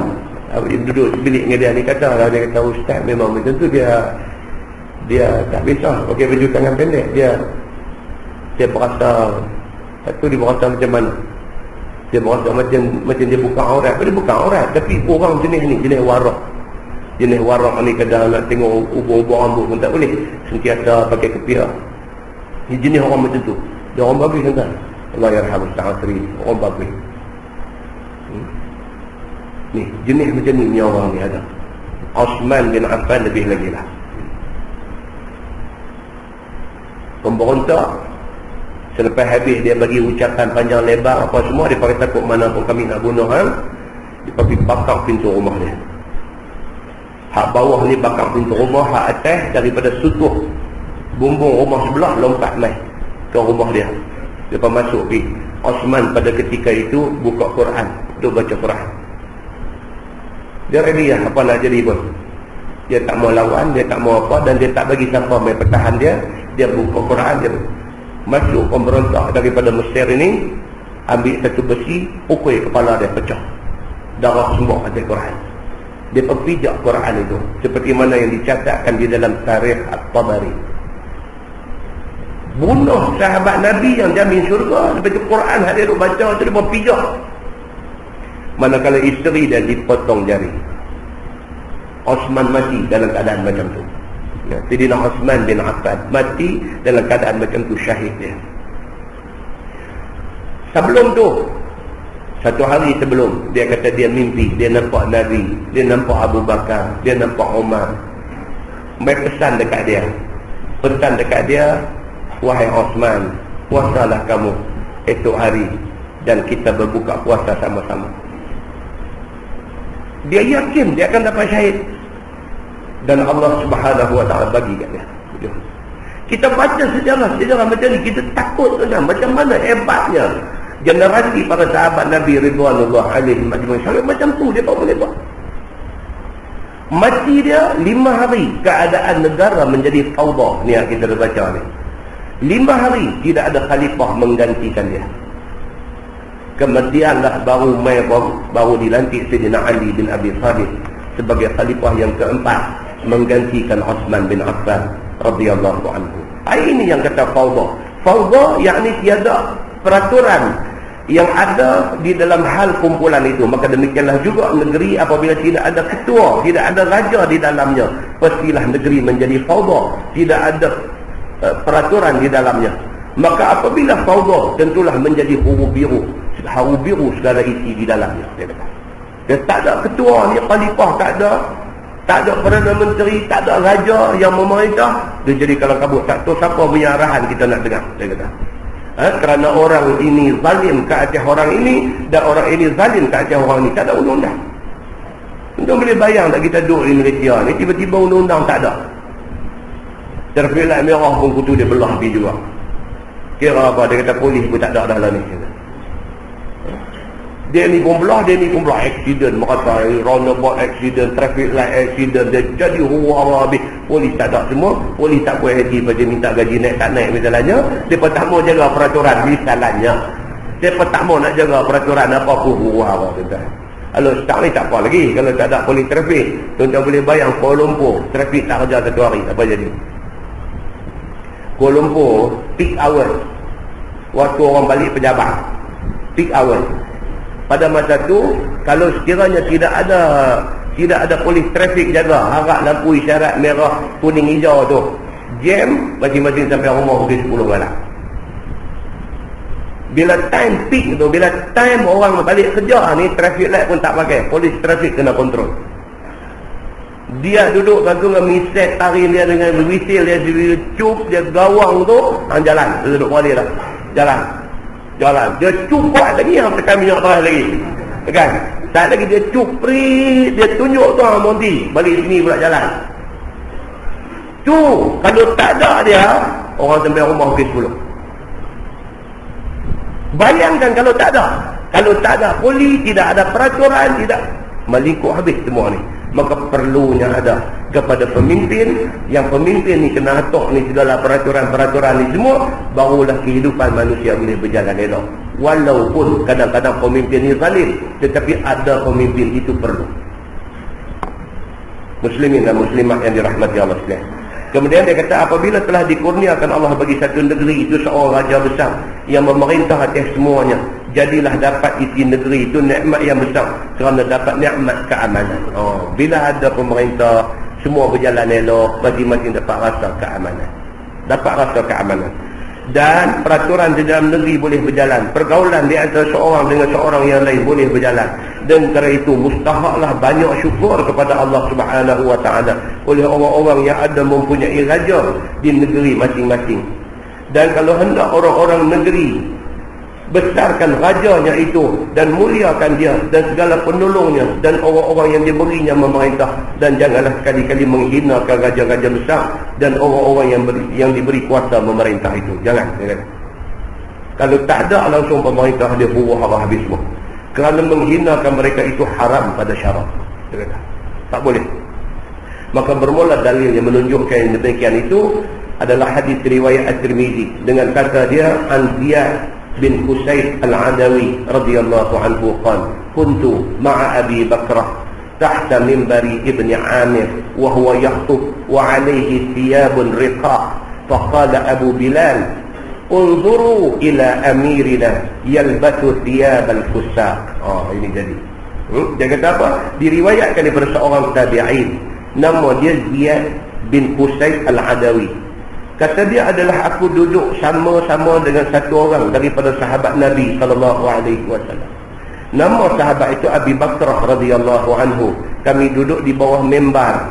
duduk bilik dengan dia ni kata, dia kata ustaz memang macam tu, dia tak bisa pakai baju tangan pendek. Dia berasa, satu dia berasa macam mana, dia berasa macam dia buka aurat. Dia buka aurat, tapi orang jenis ni, jenis warak ni kadang nak tengok ubur-ubur rambut pun tak boleh, sentiasa pakai kepiah. Ni jenis orang macam tu. Dia orang bagus kan? Allah yarham Ustaz-Asri, orang bagus. Ni jenis macam ni orang ni ada. Osman bin Affan lebih lagi lah. Pemberontak, selepas habis dia bagi ucapan panjang lebar apa semua, dia pakai takut mana pun kami nak bunuh hang, dia pergi bakar pintu rumah dia. Hak bawah ni bakar pintu rumah, hak atas daripada sutuh bumbung rumah sebelah lompat naik ke rumah dia. Lepas masuk pergi, Osman pada ketika itu buka Quran, tu baca Quran. Dia ready lah apa nak jadi pun. Dia tak mau lawan, dia tak mau apa, dan dia tak bagi siapa main pertahan dia. Dia buka Quran, dia masuk pemberontak daripada Mesir ini, ambil satu besi, pukul kepala dia pecah, darah semua atas Quran. Dia perpijak Quran itu seperti mana yang dicatatkan di dalam tarikh At-Tabari. Bunuh sahabat Nabi yang jamin syurga, lepas itu Quran dia duk baca tu, dia perpijak. Manakala isteri dia dipotong jari. Osman mati dalam keadaan macam tu. Ya, Sayyidina Osman bin Affan mati dalam keadaan macam tu, syahid dia. Sebelum tu, satu hari sebelum, dia kata dia mimpi, dia nampak Nabi, dia nampak Abu Bakar, dia nampak Umar. Mereka pesan dekat dia, wahai Osman, puasalah kamu esok hari dan kita berbuka puasa sama-sama. Dia yakin dia akan dapat syahid, dan Allah Subhanahu wa ta'ala bagi kat dia. Kita baca sejarah macam ni, kita takut kan, macam mana hebatnya generasi para sahabat Nabi Ridwanullah alaihim ajma'in. Sampai macam tu dia tak boleh buat. Mati dia 5 hari, keadaan negara menjadi fawda. Ni yang kita dah baca ni. 5 hari tidak ada khalifah menggantikan dia. Kemudianlah baru dilantik Sayyidina Ali bin Abi Thalib sebagai khalifah yang keempat, menggantikan Osman bin Affan radhiyallahu anhu. Ini yang kata fawda. Fawda yakni tiada peraturan yang ada di dalam hal kumpulan itu. Maka demikianlah juga negeri apabila tidak ada ketua, tidak ada raja di dalamnya, pastilah negeri menjadi fawda, tidak ada peraturan di dalamnya. Maka apabila fawda, tentulah menjadi haru biru segala isi di dalamnya. Dia tak ada ketua, ni khalifah tak ada Perdana Menteri, tak ada raja yang memerintah, dia jadi kalang kabut. Tak tahu siapa punya arahan kita nak dengar, dia kata. Kerana orang ini zalim ke atas orang ini, dan orang ini zalim ke atas orang ini, tak ada undang-undang. Anda boleh bayang tak kita duduk di Malaysia ni, tiba-tiba undang-undang tak ada. Terfilat merah pun kutu dia belah pergi juga. Kira apa, dia kata polis pun tak ada dah lah ni. Dia ni pun belah, accident, merata roundabout accident, traffic light accident, dia jadi huru-hara habis. Polis tak ada semua, polis tak puas hati pada minta gaji naik tak naik misalnya. Mereka tak mau jaga peraturan misalnya. Mereka tak mau nak jaga peraturan apa pun huru-hara. Kalau start ni tak apa lagi, kalau tak ada polis trafik, tuan-tuan boleh bayang Kuala Lumpur, trafik tak kerja satu hari, apa jadi? Kuala Lumpur, peak hour, waktu orang balik pejabat, peak hour. Pada masa tu, kalau sekiranya tidak ada polis trafik jaga, harap lampu isyarat merah, kuning, hijau tu, jam masing-masing sampai rumah pukul 10 malam. Bila time peak tu, bila time orang balik kerja ni, traffic light pun tak pakai, polis trafik kena kontrol. Dia duduk satu dengan miset tarik dia dengan whistle dia, cup dia gawang tu, jalan, dia duduk balik dah. jalan. Dia cukup lagi yang tekan minyak terus lagi. Kan? Tak lagi dia cupri, dia tunjuk tu monti, balik sini pula jalan. Tu kalau tak ada dia, orang sampai rumah pukul 10. Bayangkan kalau tak ada polis, tidak ada peraturan, tidak melingkup habis semua ni. Maka perlunya ada kepada pemimpin, yang pemimpin ni kena atur ni segala peraturan-peraturan ni semua, barulah kehidupan manusia boleh berjalan elok. Walaupun kadang-kadang pemimpin ni zalim, tetapi ada pemimpin itu perlu. Muslimin dan muslimat yang dirahmati Allah sekalian. Kemudian dia kata, apabila telah dikurniakan Allah bagi satu negeri itu seorang raja besar yang memerintah atas semuanya, jadilah dapat isi negeri itu nikmat yang besar kerana dapat nikmat keamanan. Bila ada pemerintah, semua berjalan elok, masing-masing dapat rasa keamanan. Dan peraturan di dalam negeri boleh berjalan, pergaulan di antara seorang dengan seorang yang lain boleh berjalan. Dan kerana itu mustahaklah banyak syukur kepada Allah Subhanahu wa taala oleh orang-orang yang ada mempunyai raja di negeri masing-masing. Dan kalau hendak orang-orang negeri besarkan rajanya itu dan muliakan dia dan segala penolongnya dan orang-orang yang diberinya memerintah, dan janganlah sekali-kali menghinakan raja-raja besar dan orang-orang yang diberi kuasa memerintah itu. Jangan. Kalau tak ada langsung pemerintah dia buruh habis semua. Kerana menghinakan mereka itu haram pada syarak. Tak boleh. Maka bermula dalil yang menunjukkan demikian itu adalah hadis riwayat At-Tirmizi dengan kata dia an Ziyad bin Husayn Al-Adawi radhiyallahu anhu qala kuntu ma'a Abi Bakrah tahta minbari Ibn Amir wa huwa yakhutub wa alayhi thiyabun riqaq faqala Abu Bilal unzuru ila amirina yalbatu thiyab al-fusaq. Ini jadi dia kata apa? Diriwayatkan daripada seorang tabi'in, nama dia Ziyad bin Husayn Al-Adawi. Kata dia adalah aku duduk sama-sama dengan satu orang daripada sahabat Nabi SAW. Nama sahabat itu Abi Bakrah radhiyallahu anhu. Kami duduk di bawah mimbar.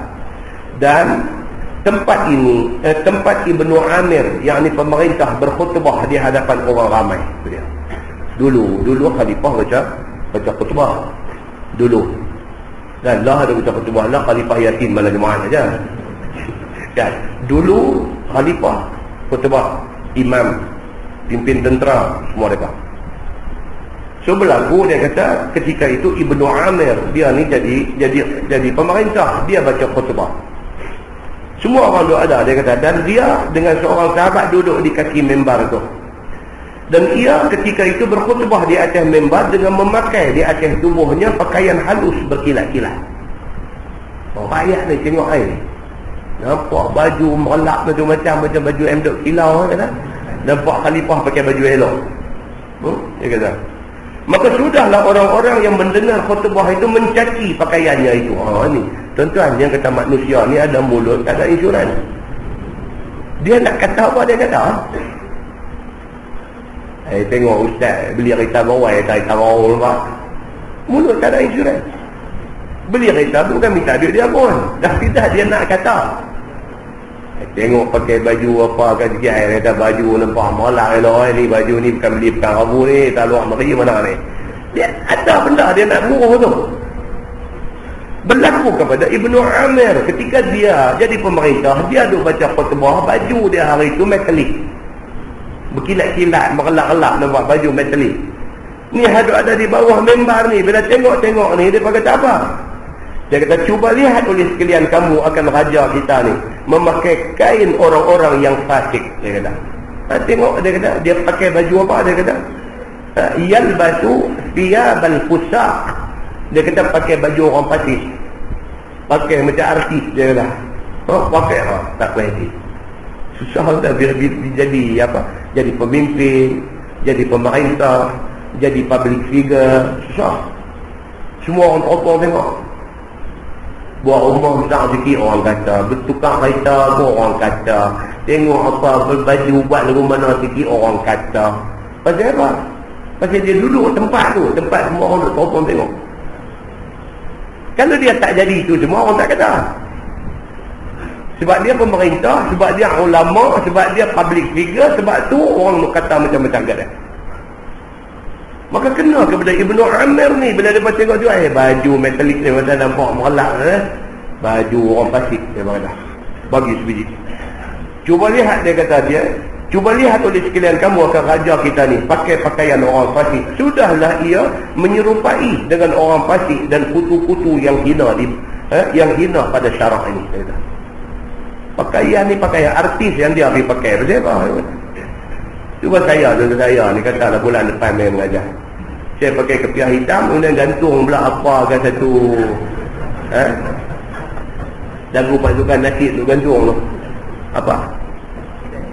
Dan tempat ini, tempat Ibnu Amir, yakni pemerintah, berkhutbah di hadapan orang ramai. Dulu khalifah baca khutbah. Dulu. Dan lah ada baca khutbah, lah khalifah Yasin malah jemaah saja. Dan dulu khalifah khutbah, imam, pimpin tentera, semua mereka. So berlaku dia kata ketika itu Ibnu Amir dia ni jadi pemerintah, dia baca khutbah. Semua orang duduk ada, dia kata, dan dia dengan seorang sahabat duduk di kaki mimbar tu. Dan ia ketika itu berkhutbah di atas mimbar dengan memakai di atas tubuhnya pakaian halus berkilat-kilat. Rakyat ni tengok air. Nampak baju merelap macam baju M.Dok kilau kata. Nampak khalifah pakai baju elok. Dia kata. Maka sudahlah orang-orang yang mendengar khutbah itu mencaci pakaiannya itu. Ni tuan-tuan yang kata manusia ni ada mulut, tak ada insurans. Dia nak kata apa dia kata? Tengok ustaz beli kereta bawah, kereta bawah pak. Mulut tak ada insurans. Beli kereta tu bukan minta duit dia pun. Dah tidak dia nak kata. Tengok pakai baju apa kan sikit air, kata baju nampak malak elok ni, baju ni bukan beli pekan Rabu ni, tak luar negeri mana ni. Dia ada benda dia nak buruh tu. Berlaku kepada Ibnu Amir ketika dia jadi pemerintah, dia duk baca khutbah, baju dia hari itu metalik. Berkilat-kilat, merelak-relak nampak baju metalik. Ni ada di bawah mimbar ni, bila tengok-tengok ni dia kata apa? Dia kata, cuba lihat oleh sekalian kamu akan raja kita ni memakai kain orang-orang yang fasik. Dia kata, tengok, dia kata, dia pakai baju apa? Dia kata, yalbasu thiyabal fusaq. Dia kata pakai baju orang fasik, pakai macam artis. Dia kata, pakai tak payah. Susah dah bila jadi apa? Jadi pemimpin, jadi pemerintah, jadi public figure, susah. Semua orang kotor tengok. Buat rumah besar sikit orang kata, bertukar kereta pun orang kata, tengok apa berbaju buat lagu mana sikit orang kata. Pasal apa? Pasal dia duduk tempat tu, tempat semua orang duduk kotor tengok. Kalau dia tak jadi itu semua orang tak kata. Sebab dia pemerintah, sebab dia ulama, sebab dia public figure, sebab tu orang nak kata macam-macam kat dia. Maka kena kepada Ibnu Amir ni, bila dia tengok tu, baju metalik ni macam nampak merelak, baju orang Pasik, dia berkata, bagi sebiji. Cuba lihat, dia kata dia, cuba lihat oleh sekalian kamu akan raja kita ni pakai pakaian orang Pasik. Sudahlah ia menyerupai dengan orang Pasik dan kutu-kutu yang hina yang hina pada syarak ini. Dia kata, pakaian ni pakaian artis yang dia pergi pakai. Apa? Cuba saya ni katalah bulan depan saya mengajar. Saya pakai kepiah hitam, kemudian gantung pula apa ke satu lagu pasukan nasib tu gantung tu. Apa?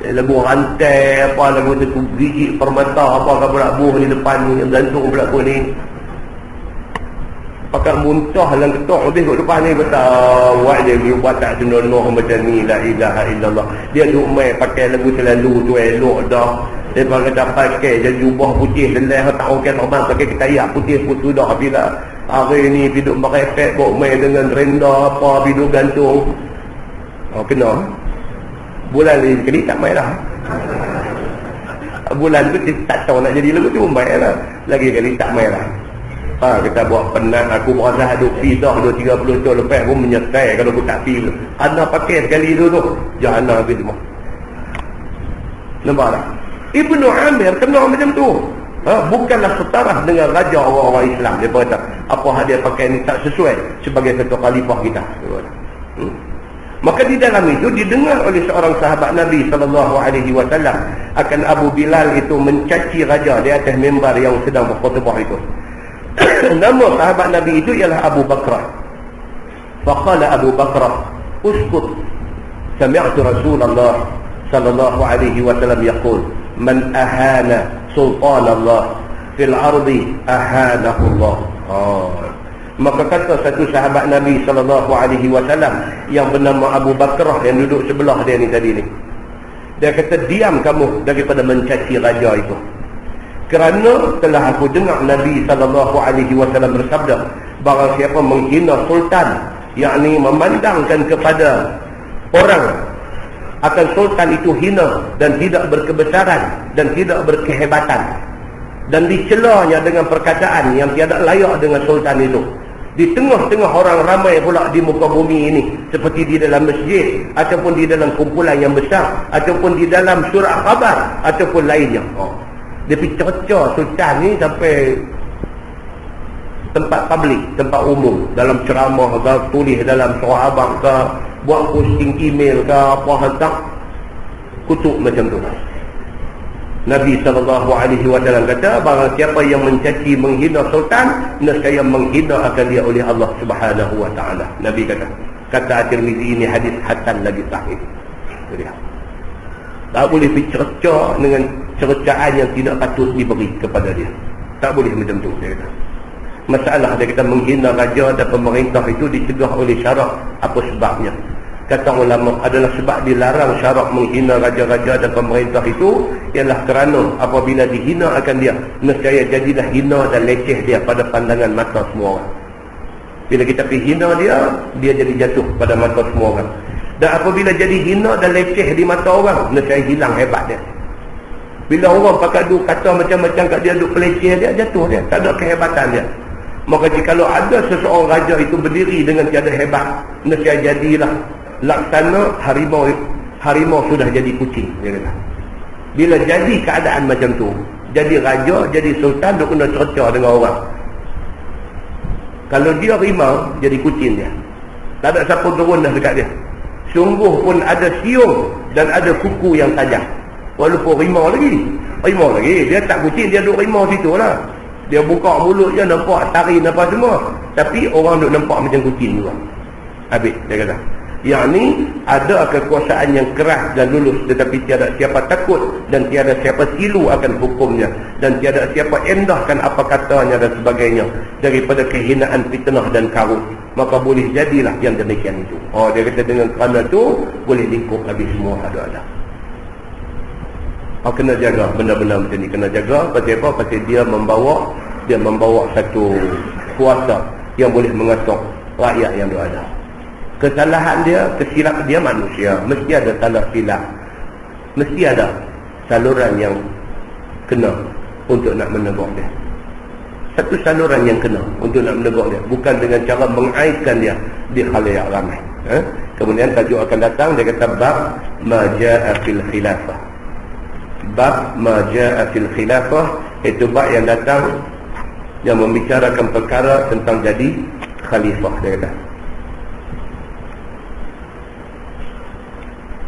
Lagu rantai apa, lagu satu biji permata apa ke pula buh di depan ni, gantung pula pun ni. Pakai muntah dalam ketok habis kat depan ni, buat dia buat tak senonoh macam ni, la ilaha illallah. Dia duk main pakai lagu selalu tu elok dah. Dia kata pakai je jubah putih lelah tak okey terbang pakai ketayak putih pun sudah. Bila hari ni hidup merepek bawa main dengan renda apa hidup gantung. Kena bulan ni sekali tak main lah. Bulan tu tak tahu nak jadi lagu tu main lah. Lagi kali tak main lah. Kita buat penat, aku berasa duk dah 30 tahun lepas pun menyesal kalau aku tak pergi. Ana pakai sekali tu jana habis semua. Nampak tak? Ibnu Amir kena macam tu. Bukanlah setara dengan raja orang-orang Islam. Dia berkata apa dia pakai ni tak sesuai sebagai satu khalifah kita. Maka di dalam itu didengar oleh seorang sahabat Nabi SAW akan Abu Bilal itu mencaci raja di atas mimbar yang sedang berkhutbah itu. Nama sahabat Nabi itu ialah Abu Bakrah. Faqala Abu Bakrah, uskut, sami'tu Rasulullah sallallahu alaihi wasallam yaqul, man ahana sultan Allah fil ardi ahanahu Allah. Maka kata satu sahabat Nabi sallallahu alaihi wasallam yang bernama Abu Bakrah yang duduk sebelah dia ni tadi ni, dia kata, diam kamu daripada mencaci raja itu, kerana telah aku dengar Nabi SAW bersabda, barang siapa menghina sultan, yakni memandangkan kepada orang akan sultan itu hina dan tidak berkebesaran dan tidak berkehebatan, dan dicelanya dengan perkataan yang tiada layak dengan sultan itu, di tengah-tengah orang ramai pula di muka bumi ini, seperti di dalam masjid ataupun di dalam kumpulan yang besar ataupun di dalam surat khabar ataupun lainnya. Dia pergi cerca sultan ni sampai tempat publik, tempat umum, dalam ceramah ke, tulis dalam surah abang ke, buat posting email ke, apa hantar, kutuk macam tu. Nabi SAW kata, barang siapa yang mencaci, menghina sultan, nescaya menghina akan dia oleh Allah SWT. Nabi kata At-Tirmizi, ini hadis hasan lagi sahih. Tak boleh pergi cerca dengan cercaan yang tidak patut diberi kepada dia. Tak boleh macam tu, dia kata. Masalah dia kata menghina raja dan pemerintah itu dicegah oleh syarak. Apa sebabnya? Kata ulama, adalah sebab dilarang syarak menghina raja-raja dan pemerintah itu ialah kerana apabila dihina akan dia, nescaya jadilah hina dan leceh dia pada pandangan mata semua orang. Bila kita pergi hina dia, dia jadi jatuh pada mata semua orang. Dan apabila jadi hina dan leceh di mata orang, nescaya hilang hebat dia. Bila orang pakai duk kata macam-macam kat dia, duk peleceh dia, jatuh dia, tak ada kehebatan dia. Maka jikalau ada seseorang raja itu berdiri dengan tiada hebat, nescaya jadilah laksana harimau sudah jadi kucing, dia kata. Bila jadi keadaan macam tu, jadi raja, jadi sultan, duk kena cerca dengan orang. Kalau dia rimau, jadi kucing dia, tak ada siapa turun dah dekat dia. Sungguh pun ada siung dan ada kuku yang tajam. Walaupun rimau lagi, dia tak kucing, dia duk rimau situ lah. Dia buka mulut je nampak tarin apa semua, tapi orang duk nampak macam kucing juga. Habis dia kata, yakni ada kekuasaan yang keras dan lulus, tetapi tiada siapa takut dan tiada siapa silu akan hukumnya, dan tiada siapa endahkan apa katanya dan sebagainya daripada kehinaan, fitnah dan karut. Maka boleh jadilah yang demikian itu. Dia kata dengan kerana tu boleh lingkup habis semua ada-ada. Kena jaga benda-benda macam ni, kena jaga. Pasal apa? Pasal dia membawa satu kuasa yang boleh mengatur rakyat yang ada. Kesalahan dia, kesilap dia manusia. Mesti ada salah silap. Mesti ada saluran yang kena untuk nak menegur dia. Satu saluran yang kena untuk nak menegur dia. Bukan dengan cara mengaibkan dia di khalayak ramai. Kemudian tajuk akan datang, dia kata bab ma jaa fil khilafah. Bab ma jaa fil khilafah, itu bab yang datang yang membicarakan perkara tentang jadi khalifah, dia kata.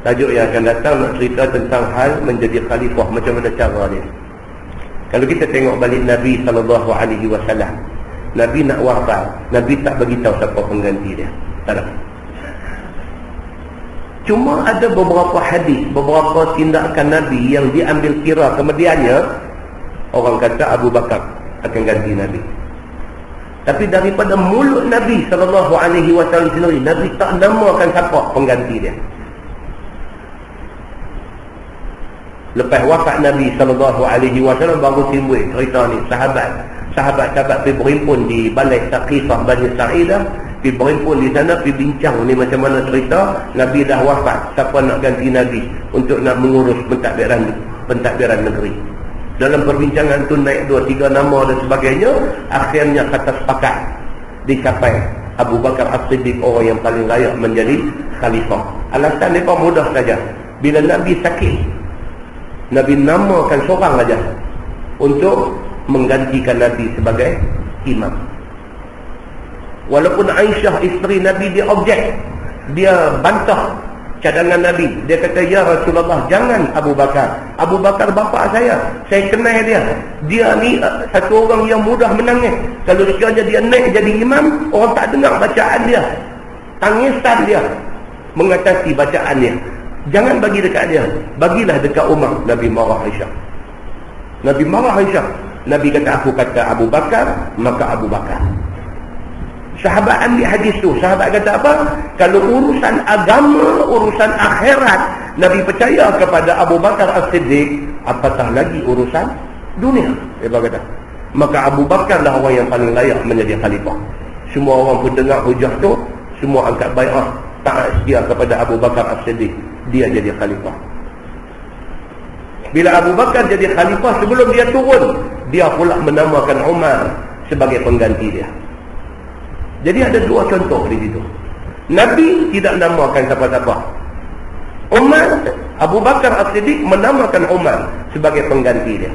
Tajuk yang akan datang nak cerita tentang hal menjadi khalifah, macam mana cara dia. Kalau kita tengok balik Nabi SAW, Nabi nak wafat, Nabi tak bagi tahu siapa pengganti dia. Tak ada. Cuma ada beberapa hadis, beberapa tindakan Nabi yang diambil kira kemudiannya, orang kata Abu Bakar akan ganti Nabi. Tapi daripada mulut Nabi SAW sendiri, Nabi tak namakan siapa pengganti dia. Lepas wafat Nabi SAW baru timbul cerita ni. Sahabat pergi berhimpun di balai Saqifah Bani Sa'idah, pergi berhimpun di sana, pergi bincang ni macam mana cerita Nabi dah wafat, siapa nak ganti Nabi untuk nak mengurus pentadbiran negeri. Dalam perbincangan tu naik 2-3 nama dan sebagainya. Akhirnya kata sepakat dicapai Abu Bakar As-Siddiq orang yang paling layak menjadi khalifah. Alasan mereka mudah saja. Bila Nabi sakit, Nabi namakan seorang saja untuk menggantikan Nabi sebagai imam. Walaupun Aisyah isteri Nabi dia objek, dia bantah cadangan Nabi. Dia kata, ya Rasulullah, jangan Abu Bakar. Abu Bakar bapa saya kenal dia. Dia ni satu orang yang mudah menangis. Kalau sekiranya dia naik jadi imam, orang tak dengar bacaan dia, tangisan dia mengatasi bacaan dia. Jangan bagi dekat dia, bagilah dekat Umar. Nabi marah Aisyah. Nabi marah Aisyah. Nabi kata, aku kata Abu Bakar, maka Abu Bakar. Sahabat ambil hadis tu. Sahabat kata apa? Kalau urusan agama, urusan akhirat, Nabi percaya kepada Abu Bakar As-Siddiq, apatah lagi urusan dunia. Dia kata, maka Abu Bakar lah orang yang paling layak menjadi khalifah. Semua orang pun dengar hujah tu, semua angkat bai'ah, taat setia kepada Abu Bakar As-Siddiq. Dia jadi khalifah. Bila Abu Bakar jadi khalifah, sebelum dia turun, dia pula menamakan Umar sebagai pengganti dia. Jadi ada dua contoh di situ. Nabi tidak namakan siapa-siapa. Abu Bakar As-Siddiq menamakan Umar sebagai pengganti dia.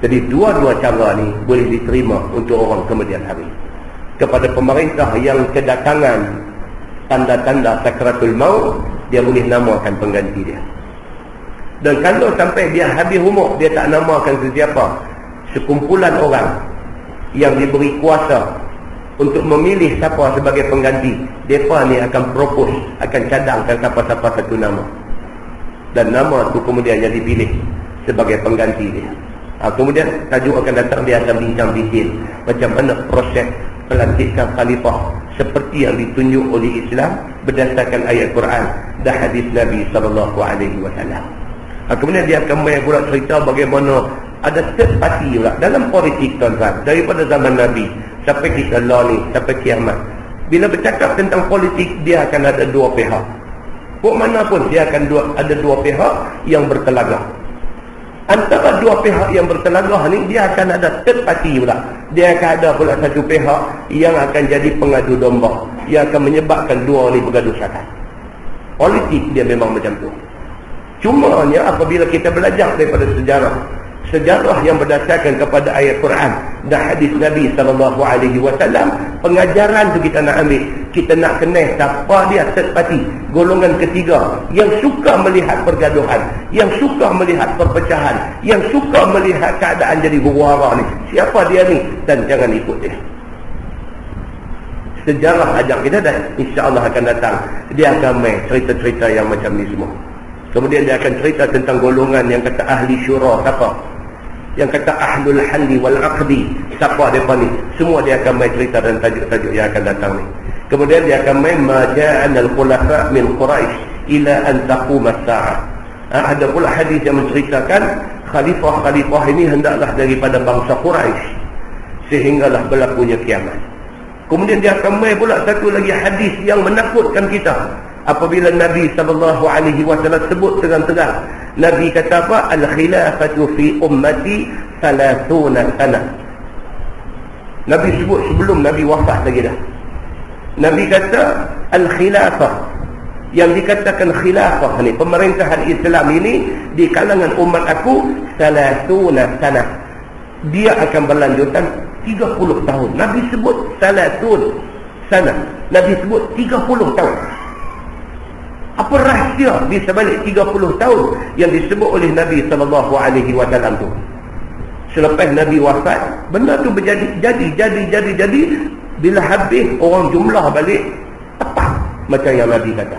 Jadi dua-dua cara ni boleh diterima untuk orang kemudian hari. Kepada pemerintah yang kedatangan tanda-tanda sakratul maut, dia boleh namakan pengganti dia. Dan kalau sampai dia habis umur, dia tak namakan sesiapa, sekumpulan orang yang diberi kuasa untuk memilih siapa sebagai pengganti, mereka ni akan propose, akan cadangkan siapa-siapa satu nama, dan nama tu kemudian yang dipilih sebagai pengganti dia. Kemudian tajuk akan datang, dia akan bincang detail macam mana proses pelantikan khalifah seperti yang ditunjuk oleh Islam berdasarkan ayat Quran dan hadis Nabi SAW. Kemudian dia akan main pula cerita bagaimana ada third party pula dalam politik, tuan-tuan, daripada zaman Nabi sampai kita ni, sampai kiamat. Bila bercakap tentang politik, dia akan ada dua pihak. Pok mana pun dia akan ada dua pihak yang bertelagah. Antara dua pihak yang bertelagah ni, dia akan ada third party pula. Dia akan ada pula satu pihak yang akan jadi pengadu domba, yang akan menyebabkan dua ni bergaduh syakat. Politik dia memang macam tu. Cumanya apabila kita belajar daripada sejarah yang berdasarkan kepada ayat Quran dan hadis Nabi SAW, pengajaran tu kita nak ambil. Kita nak kenal siapa dia third party, golongan ketiga yang suka melihat pergaduhan, yang suka melihat perpecahan, yang suka melihat keadaan jadi huru-hara ni. Siapa dia ni? Dan jangan ikut dia. Sejarah ajak kita, dan insya-Allah akan datang dia akan main cerita-cerita yang macam ni semua. Kemudian dia akan cerita tentang golongan yang kata ahli syura, siapa? Yang kata ahlul halli wal aqdi, siapa mereka ni? Semua dia akan main cerita dan tajuk-tajuk yang akan datang ni. Kemudian dia akan main maja'anal khulafa min Quraisy ila an taqum as-sa'ah. Ada pula hadis yang menceritakan khalifah-khalifah ini hendaklah daripada bangsa Quraisy sehinggalah berlakunya kiamat. Kemudian dia akan mai pula satu lagi hadis yang menakutkan kita. Apabila Nabi SAW sebut terang-terang, Nabi kata apa? Al-khilafatu fi ummati 30 sana. Nabi sebut sebelum Nabi wafat lagi dah. Nabi kata al-khilafah, yang dikatakan khilafah ni, pemerintahan Islam ini di kalangan umat aku 30 sana. Dia akan berlanjutan 30 tahun. Nabi sebut 30 sana. Nabi sebut 30 tahun. Apa rahsia di sebalik 30 tahun yang disebut oleh Nabi SAW tu? Selepas Nabi wafat, benda tu jadi. Bila habis, orang jumlah balik tepat macam yang Nabi kata.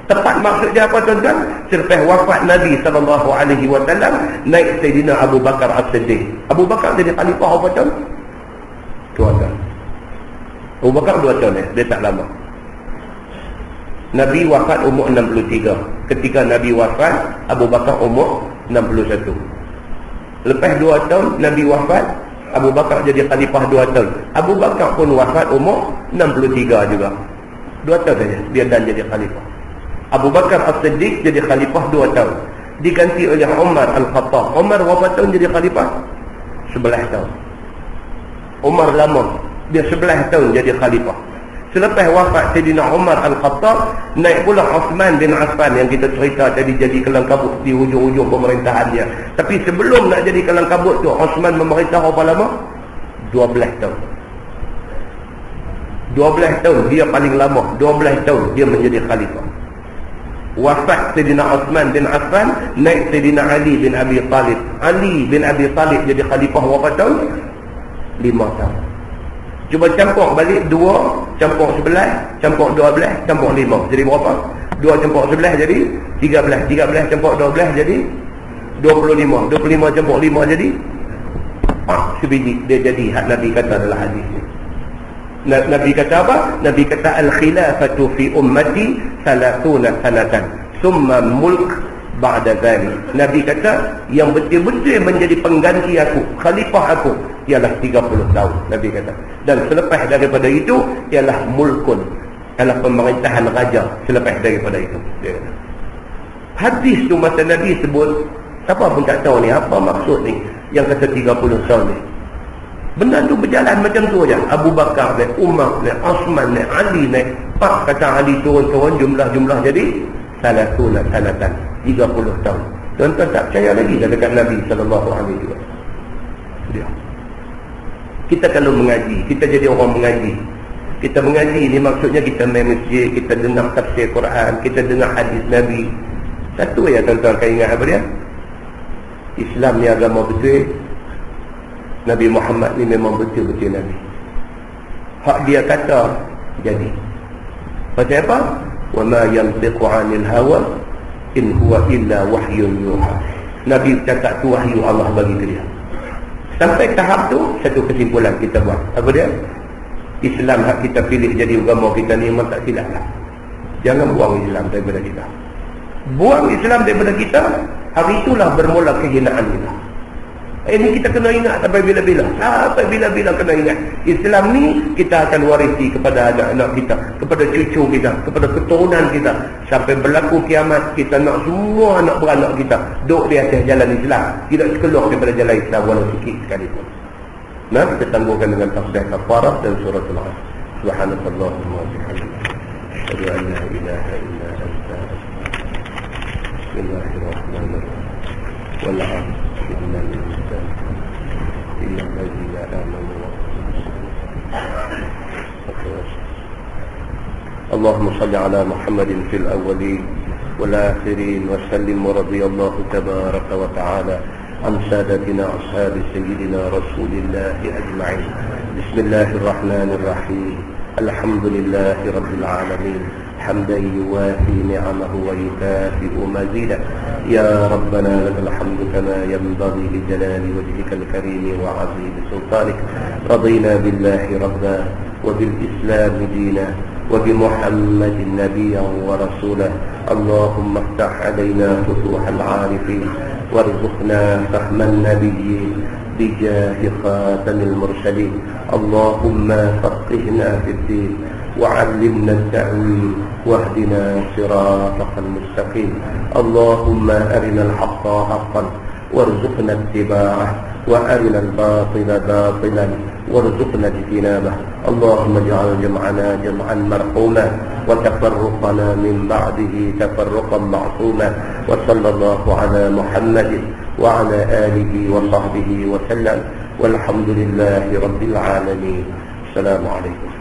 Tepat maksud dia apa tuan-tuan? Selepas wafat Nabi SAW, naik Sayyidina Abu Bakar As-Siddiq. Abu Bakar jadi khalifah apa tahun? 2 tahun. Abu Bakar 2 tahun dia tak lama. Nabi wafat umur 63. Ketika Nabi wafat, Abu Bakar umur 61. Lepas 2 tahun Nabi wafat, Abu Bakar jadi khalifah 2 tahun. Abu Bakar pun wafat umur 63 juga. 2 tahun saja dia dan jadi khalifah. Abu Bakar As-Siddiq jadi khalifah 2 tahun. Diganti oleh Umar Al-Khattab. Umar berapa tahun jadi khalifah? 11 tahun. Umar lama, dia 11 tahun jadi khalifah. Selepas wafat Sayyidina Umar Al-Khattab, naik pula Uthman bin Affan yang kita cerita tadi jadi kelang kabut di hujung-hujung pemerintahannya. Tapi sebelum nak jadi kelang kabut tu, Uthman memerintah berapa lama? 12 tahun. 12 tahun dia paling lama. 12 tahun dia menjadi khalifah. Wafat Sayyidina Uthman bin Affan, naik Sayyidina Ali bin Abi Talib. Ali bin Abi Talib jadi khalifah berapa tahun? 5 tahun. Cuba campur balik 2 campur 11 campur 12 campur 5 jadi berapa? 2 campur 11 jadi 13. 13 campur 12 jadi 25. 25 campur 5 jadi sebiji. Dia jadi Nabi kata dalam hadis ni. Nabi kata apa? Nabi kata al-khilafatu fi ummati 30 sanatan summa mulk ba'da dhalik. Nabi kata yang betul-betul menjadi pengganti aku, khalifah aku, ialah 30 tahun. Nabi kata. Dan selepas daripada itu ialah mulkun, ialah pemerintahan raja selepas daripada itu. Dia kata. Hadis tu masa Nabi sebut, siapa pun tak tahu ni apa maksud ni yang kata 30 tahun ni. Benda tu berjalan macam tu aja. Abu Bakar ni, Umar ni, Osman ni, Ali ni, Pak kata Ali turun-turun, jumlah jadi salatuna sanatan, 30 tahun. Tuan-tuan tak percaya lagi dekat Nabi SAW. Dia. Kita kalau mengaji, kita jadi orang mengaji. Kita mengaji ni maksudnya kita main masjid, kita dengar tafsir Quran, kita dengar hadis Nabi. Satu ya tuan-tuan akan ingat apa dia? Islam ni agama betul. Nabi Muhammad ni memang betul-betul Nabi. Hak dia kata jadi. Pasal apa? Wa ma yantiqu 'anil hawa in huwa illa wahyun yuha. Nabi cakap tu wahyu Allah bagi ke dia. Sampai tahap tu satu kesimpulan kita buat. Apa dia? Islam hak kita pilih jadi agama kita ni memang tak silap lah. Jangan buang Islam daripada kita. Buang Islam daripada kita, hari itulah bermula kehinaan kita. Ini kita kena ingat sampai bila-bila. Sampai bila-bila kena ingat. Islam ni kita akan warisi kepada anak-anak kita, kepada cucu kita, kepada keturunan kita. Sampai berlaku kiamat, kita nak semua anak beranak kita duduk di atas jalan Islam. Tidak keluar daripada jalan Islam walau sikit sekalipun. Nah, kita tangguhkan dengan tasbih kafarah dan surah Al-Asr. Subhanallahumma wa bihamdihi. Asyhadu an la ilaha illa anta. Bismillahirrahmanirrahim. Wal 'asr. إن الذين آمنوا اللهم صل على محمد في الأولين والآخرين وسلم ورضي الله تبارك وتعالى عن سادتنا أصحاب سيدنا رسول الله أجمعين. بسم الله الرحمن الرحيم. الحمد لله رب العالمين حمدا يوافي نعمه ويكافئ مزيدا. يا ربنا لك الحمد كما ينبغي لجلال وجهك الكريم وعظيم سلطانك. رضينا بالله ربا وبالإسلام دينا وبمحمد نبيا ورسولا. اللهم افتح علينا فتوح العارفين وارزقنا فهم النبيين بجاه خاتم المرسلين. اللهم فقهنا في الدين وعلمنا التأويل واهدنا صراطك المستقيم. اللهم أرنا الحق حقا وارزقنا اتباعه وأرنا الباطل باطلا وارزقنا اجتنابه. اللهم اجعل جمعنا جمعا مرحوما وتفرقنا من بعده تفرقا معصوما. وصلى الله على محمد وعلى آله وصحبه وسلم والحمد لله رب العالمين. السلام عليكم.